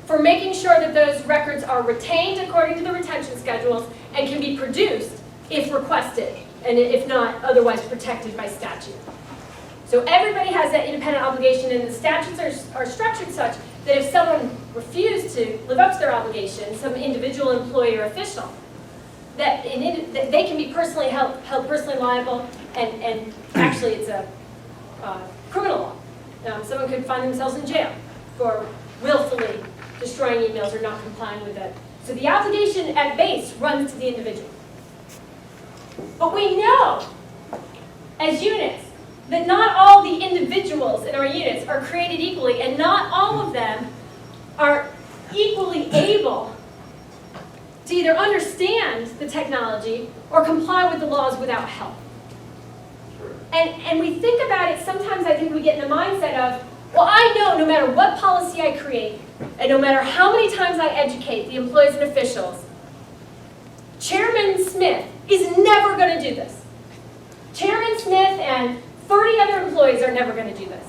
for making sure that those records are retained according to the retention schedules and can be produced if requested, and if not, otherwise protected by statute. So everybody has that independent obligation, and the statutes are structured such that if someone refused to live up to their obligation, some individual employee or official, that they can be personally held personally liable, and actually it's a criminal law. Someone could find themselves in jail for willfully destroying emails or not complying with it. So the obligation at base runs to the individual. But we know, as units, that not all the individuals in our units are created equally, and not all of them are equally able to either understand the technology or comply with the laws without help. Sure. And we think about it, sometimes I think we get in the mindset of, well, I know no matter what policy I create, and no matter how many times I educate the employees and officials, Chairman Smith is never going to do this. Chairman Smith and 30 other employees are never going to do this.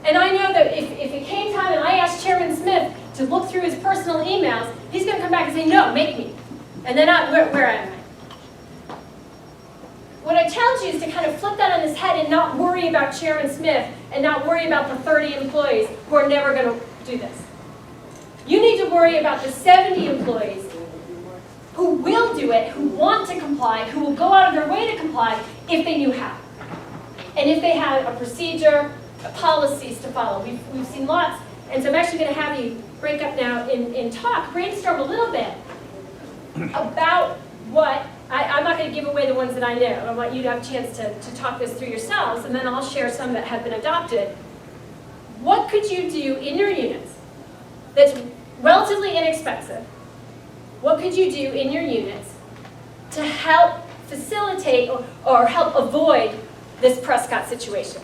And I know that if it came time and I asked Chairman Smith to look through his personal emails, he's going to come back and say, no, make me. And then where am I? What I challenge you is to kind of flip that on his head and not worry about Chairman Smith and not worry about the 30 employees who are never going to do this. You need to worry about the 70 employees who will do it, who want to comply, who will go out of their way to comply if they knew how. And if they had a procedure, policies to follow. We've seen lots, and so I'm actually going to have you break up now in talk, brainstorm a little bit about what, I'm not going to give away the ones that I know. I want you to have a chance to talk this through yourselves, and then I'll share some that have been adopted. What could you do in your units that's relatively inexpensive? What could you do in your units to help facilitate or help avoid this Prescott situation?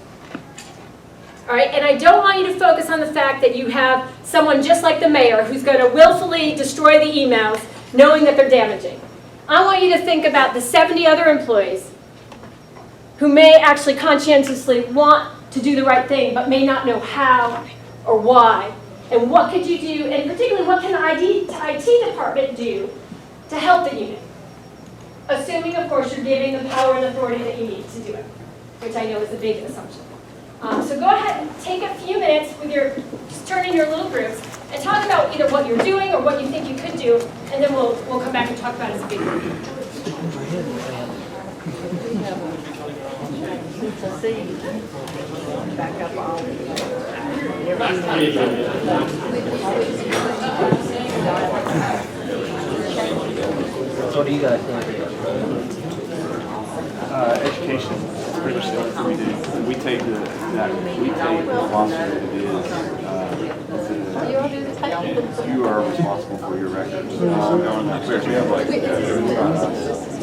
All right, and I don't want you to focus on the fact that you have someone just like the mayor who's going to willfully destroy the emails knowing that they're damaging. I want you to think about the 70 other employees who may actually conscientiously want to do the right thing but may not know how or why. And what could you do, and particularly what can the IT department do to help the unit? Assuming, of course, you're giving the power and authority that you need to do it, which I know is a big assumption. So go ahead and take a few minutes with just turn in your little groups and talk about either what you're doing or what you think you could do, and then we'll come back and talk about it as a big group. Back up all So what do you guys think? Education, pretty much what we do. We take responsibility you you are responsible for your records. We have like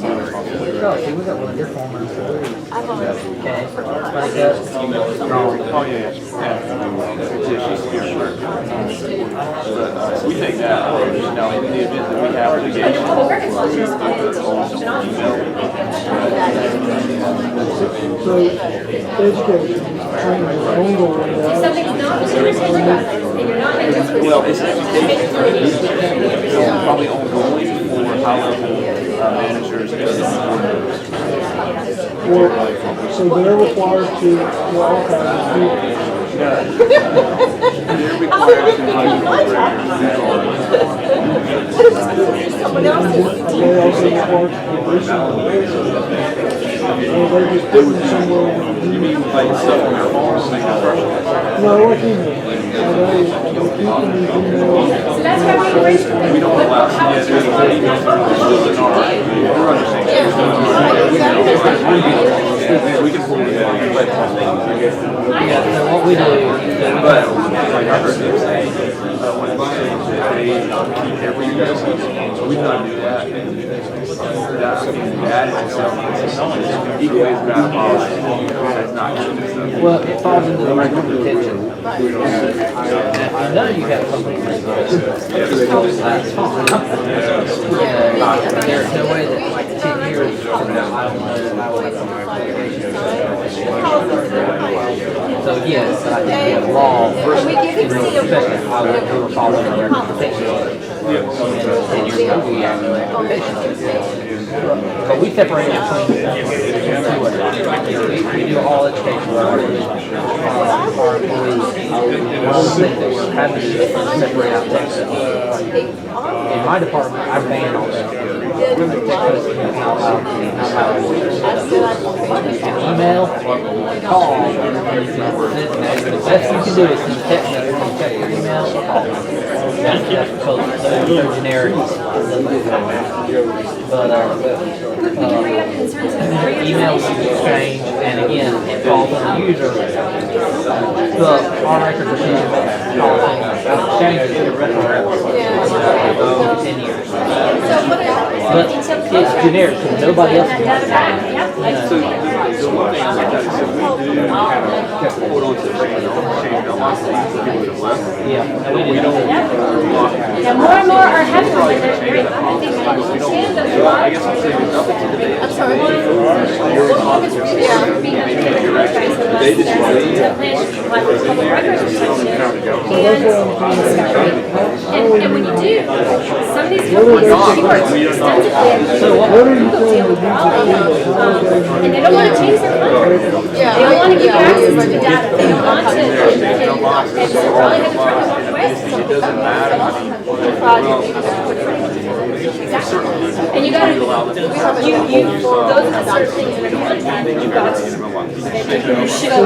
Oh, see, we got one of your former employees. Okay, like us. Oh, yeah, we take that, in the event that we have litigation. So, education, training, ongoing. If something's not and you're not making a Well, it's probably ongoing for high-level managers and So they're required to, well, okay. they're required Someone else's. They also required to do something. Or they just put them somewhere. No, what you mean? Are they keeping these emails? So that's why we how is your we can pull it out. Yeah, so what we do, But like I heard them say, when they keep every email, so we don't do that. That itself is equally as bad a policy. That's not good. well, it falls into the record retention. And none of you have something like that. That's fine. There's no way that like 10 years from now, I don't know how it's so yes, I think we have law versus in respect I would ever follow the record protection. And you're going to be out of education. But we separate between two ways. We do all education for our employees. One of the things that we're having to do is separate out text. In my department, I ban all that. Email, call, the best you can do is send a text message and check your email or call. That's because they're generic. But email will be exchanged, and again, it falls on the user. Our records are exchanges for 10 years. But it's generic, so nobody else can have it. So the one thing like that is if we do kind of hold on to the change our license, Yeah, we do. Yeah, more and more are happening. I think I guess I'm saying it's up to the day. I'm sorry. You're responsible. They just want and when you do, some of these companies extensively What are you saying with and they don't want to change their mind. They don't want to give you access to the data. They don't want to, and so probably have to turn it both ways. It doesn't matter. And you gotta, those are the sort of things when you're contract, you've got to show.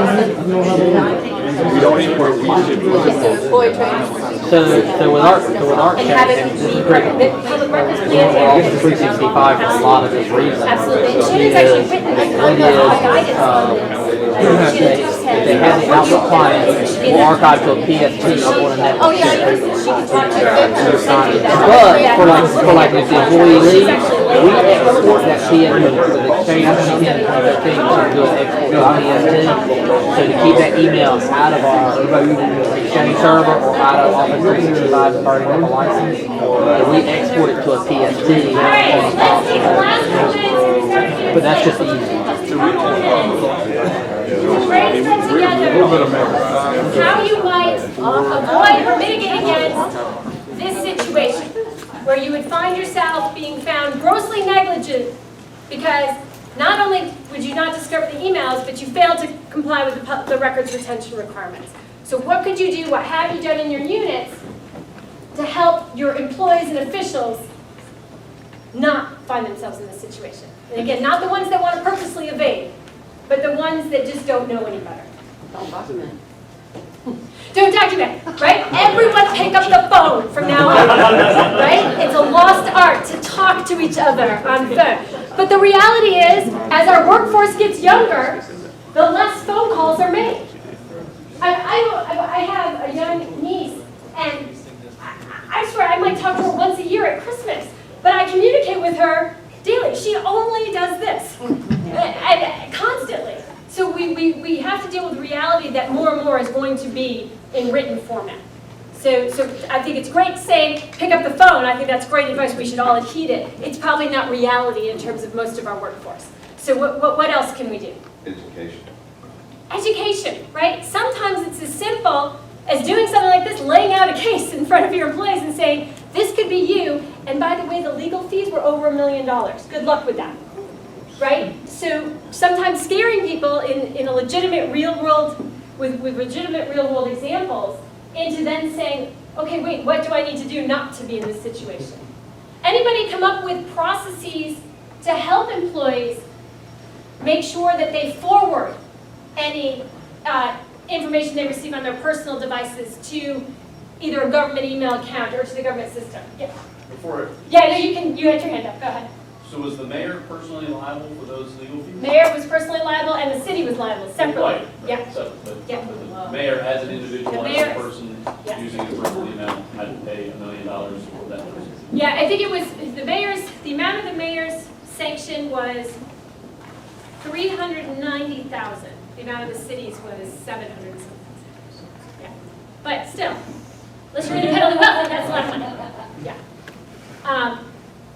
We don't even work. We Employee training. So with our And have it check, be, this is great. the public records We're all plan. 365 for a lot of this reason. Absolutely. And Shannon's actually written a guidance on this. They have the Outlook client will archive to a PST on a network. Oh, yeah, I know. She can talk to you. But for like if the employee leaves, we export that PST to the exchange and that thing to do an export to PST. So to keep that email out of our exchange server or out of Office 365 starting with a license, we export it to a PST. But that's just easy. Brainstorm together how you might avoid or mitigate against this situation where you would find yourself being found grossly negligent because not only would you not discover the emails, but you failed to comply with the records retention requirements. So what could you do, what have you done in your units to help your employees and officials not find themselves in this situation? And again, not the ones that want to purposely evade, but the ones that just don't know any better. Don't document. Don't document, right? Everyone pick up the phone from now on, right? It's a lost art to talk to each other on phone. But the reality is, as our workforce gets younger, the less phone calls are made. I have a young niece, and I swear I might talk to her once a year at Christmas, but I communicate with her daily. She she only does this, and constantly. So we have to deal with the reality that more and more is going to be in written format. So I think it's great to say, pick up the phone. I think that's great advice. We should all heed it. It's probably not reality in terms of most of our workforce. So what else can we do? Education. Education, right? Sometimes it's as simple as doing something like this, laying out a case in front of your employees and saying, this could be you, and by the way, the legal fees were over $1 million. Good luck with that, right? So sometimes scaring people in a legitimate real world, with legitimate real world examples, into then saying, okay, wait, what do I need to do not to be in this situation? Anybody come up with processes to help employees make sure that they forward any information they receive on their personal devices to either a government email account or to the government system? Yeah. Before, Yeah, no, you had your hand up. Go ahead. so was the mayor personally liable for those legal fees? Mayor was personally liable, and the city was liable separately. Right, Yeah. separate, but Yeah. the mayor as an individual, The as mayor- a person, Yeah. using his personal email, had to pay $1 million for that person. Yeah, I think it was the amount of the mayor's sanction was 390,000. The amount of the city's was 700 and something. Yeah, but still, unless you're independently wealthy, that's a lot of money. Yeah.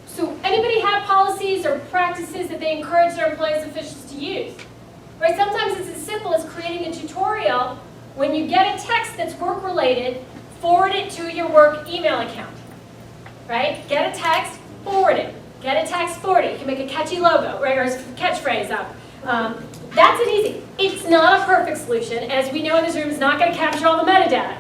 So anybody have policies or practices that they encourage their employees and officials to use? Right, sometimes it's as simple as creating a tutorial. When you get a text that's work-related, forward it to your work email account. Right? Get a text, forward it. Get a text, forward it. You can make a catchy logo, right, or a catchphrase up. That's an easy. It's not a perfect solution. As we know in this room, it's not going to capture all the metadata.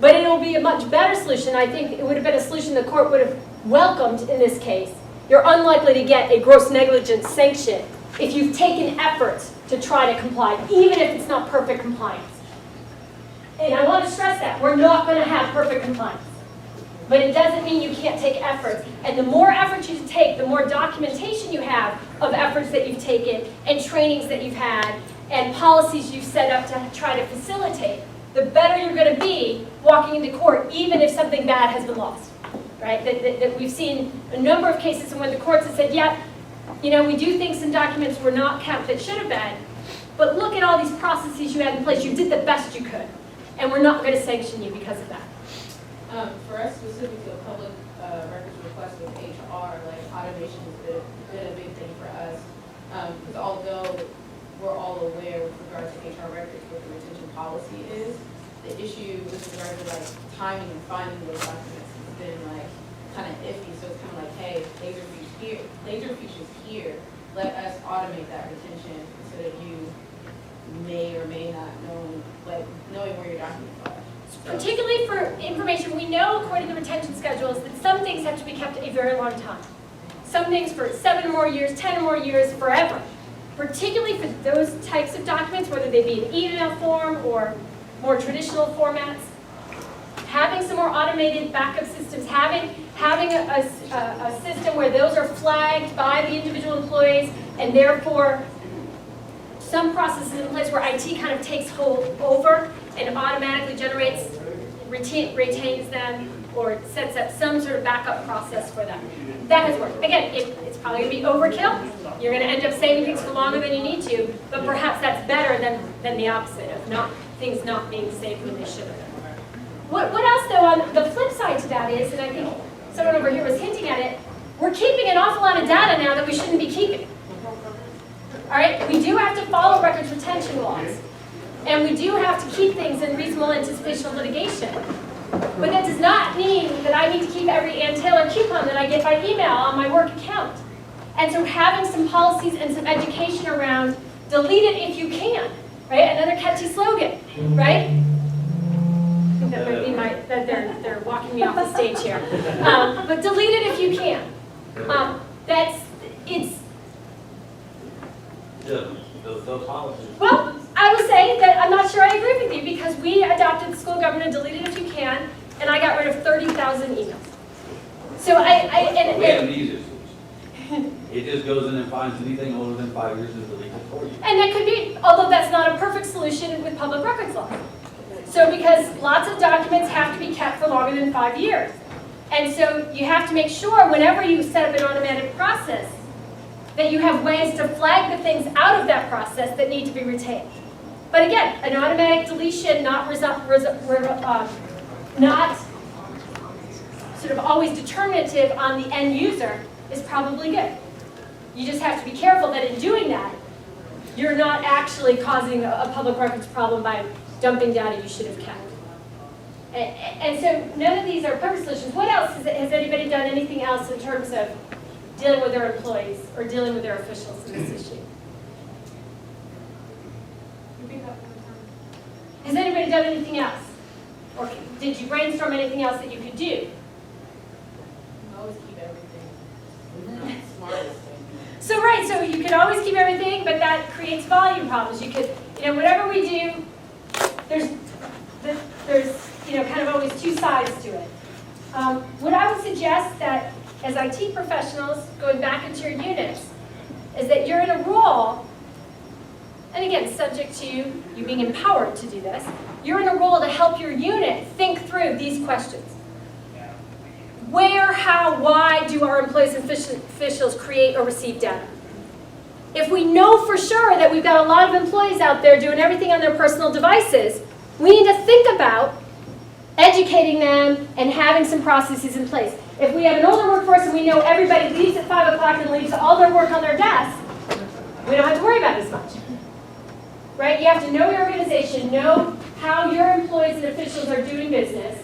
But it will be a much better solution. I think it would have been a solution the court would have welcomed in this case. You're unlikely to get a gross negligence sanction if you've taken efforts to try to comply, even if it's not perfect compliance. And I want to stress that. We're not going to have perfect compliance. But it doesn't mean you can't take efforts. And the more effort you take, the more documentation you have of efforts that you've taken and trainings that you've had and policies you've set up to try to facilitate, the better you're going to be walking into court, even if something bad has been lost. Right? That we've seen a number of cases when the courts have said, yeah, you know, we do think some documents were not kept that should have been, but look at all these processes you had in place. You did the best you could, and we're not going to sanction you because of that. For us specific to a public records request with HR, like automation has been a big thing for us. Because although we're all aware with regards to HR records what the retention policy is, the issue with regards to like timing and finding those documents has been like kind of iffy. So it's kind of like, hey, laser features here, let us automate that retention so that you may or may not know, like knowing where your documents are. Particularly for information, we know according to retention schedules that some things have to be kept a very long time. Some things for 7 or more years, 10 or more years, forever. Particularly for those types of documents, whether they be in email form or more traditional formats. Having some more automated backup systems, having a system where those are flagged by the individual employees and therefore some processes in place where IT kind of takes hold over and automatically retains them or sets up some sort of backup process for them. That has worked. Again, it's probably going to be overkill. You're going to end up saving things for longer than you need to, but perhaps that's better than the opposite of things not being saved when they should have been. What else, though, on the flip side to that is, and I think someone over here was hinting at it, we're keeping an awful lot of data now that we shouldn't be keeping. All right, we do have to follow records retention laws. And we do have to keep things in reasonable anticipation of litigation. But that does not mean that I need to keep every Ann Taylor coupon that I get by email on my work account. And so having some policies and some education around delete it if you can, right? Another catchy slogan, right? I think that might be that they're walking me off the stage here. But delete it if you can. Those policies. Well, I would say that I'm not sure I agree with you because we adopted the school government delete it if you can, and I got rid of 30,000 emails. So We have these issues. It just goes in and finds anything older than 5 years and deletes it for you. and that could be, although that's not a perfect solution with public records law. So because lots of documents have to be kept for longer than 5 years. And so you have to make sure whenever you set up an automatic process that you have ways to flag the things out of that process that need to be retained. But again, an automatic deletion, not sort of always determinative on the end user, is probably good. You just have to be careful that in doing that, you're not actually causing a public records problem by dumping data you should have kept. And so none of these are perfect solutions. What else? Has anybody done anything else in terms of dealing with their employees or dealing with their officials in this issue? Has anybody done anything else? Or did you brainstorm anything else that you could do? Always keep everything. Smartest thing. So right, so you could always keep everything, but that creates volume problems. You could, whatever we do, there's kind of always two sides to it. What I would suggest that as IT professionals, going back into your units, is that you're in a role, and again, subject to you being empowered to do this, you're in a role to help your unit think through these questions. Where, how, why do our employees and officials create or receive data? If we know for sure that we've got a lot of employees out there doing everything on their personal devices, we need to think about educating them and having some processes in place. If we have an older workforce and we know everybody leaves at 5 o'clock and leaves all their work on their desk, we don't have to worry about it as much. Right? You have to know your organization, know how your employees and officials are doing business,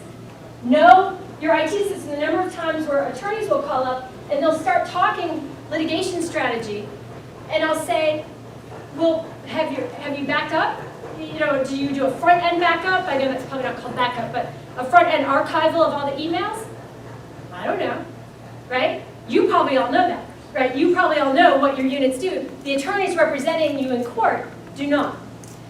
know your IT system, the number of times where attorneys will call up and they'll start talking litigation strategy, and I'll say, well, have you backed up? Do you do a front-end backup? I know that's probably not called backup, but a front-end archival of all the emails? I don't know, right? You probably all know that, right? You probably all know what your units do. The attorneys representing you in court do not.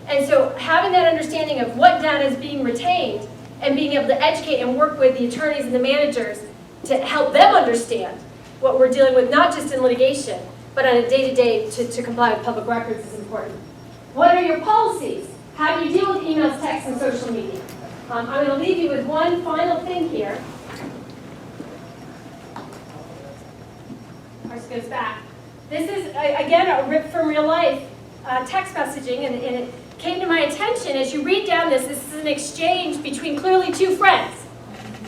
And so having that understanding of what data is being retained and being able to educate and work with the attorneys and the managers to help them understand what we're dealing with, not just in litigation, but on a day-to-day to comply with public records is important. What are your policies? How do you deal with emails, texts, and social media? I'm going to leave you with one final thing here. Ours goes back. This is, again, a rip from real life text messaging, and it came to my attention as you read down this. This is an exchange between clearly two friends,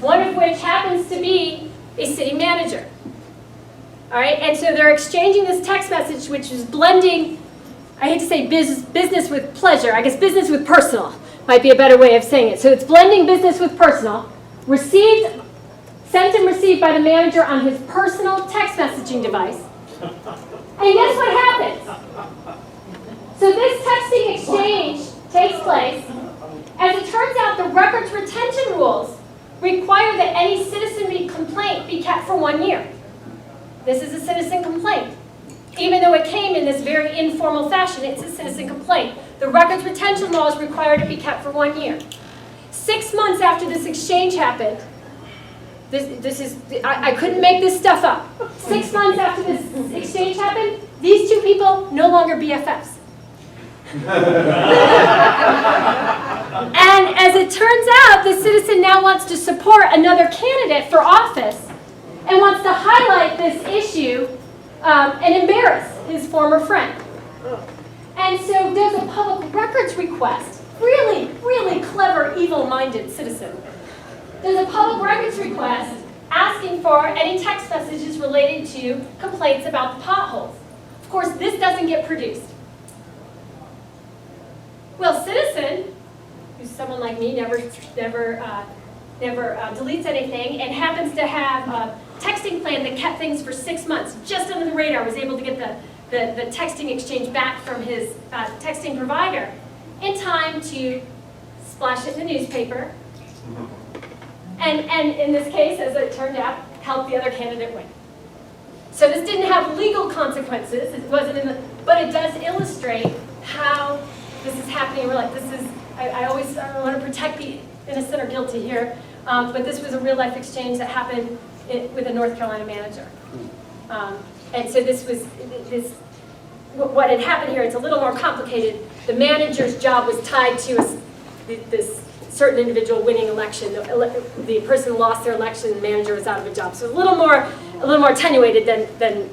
one of which happens to be a city manager. All right, and so they're exchanging this text message, which is blending, I hate to say business with pleasure. I guess business with personal might be a better way of saying it. So it's blending business with personal. Sent and received by the manager on his personal text messaging device. And guess what happens? So this texting exchange takes place. As it turns out, the records retention rules require that any citizen complaint be kept for 1 year. This is a citizen complaint. Even though it came in this very informal fashion, it's a citizen complaint. The records retention laws require it to be kept for 1 year. 6 months after this exchange happened, I couldn't make this stuff up. 6 months after this exchange happened, these two people no longer BFFs. And as it turns out, the citizen now wants to support another candidate for office and wants to highlight this issue and embarrass his former friend. And so does a public records request, really, really clever, evil-minded citizen, does a public records request asking for any text messages related to complaints about the potholes. Of course, this doesn't get produced. Well, citizen, who's someone like me, never deletes anything, and happens to have a texting plan that kept things for 6 months, just under the radar, was able to get the texting exchange back from his texting provider in time to splash it in the newspaper, and in this case, as it turned out, help the other candidate win. So this didn't have legal consequences, it wasn't but it does illustrate how this is happening in real life. I always want to protect the innocent or guilty here, but this was a real life exchange that happened with a North Carolina manager. And so what had happened here, it's a little more complicated. The manager's job was tied to this certain individual winning election. The person who lost their election, the manager was out of a job. So a little more attenuated than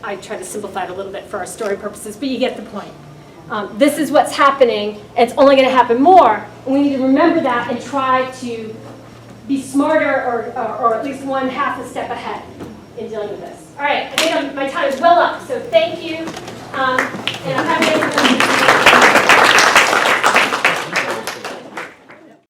I try to simplify it a little bit for our story purposes, but you get the point. This is what's happening, and it's only going to happen more. And we need to remember that and try to be smarter or at least one half a step ahead in dealing with this. All right, I think my time is well up, so thank you. And I'm happy to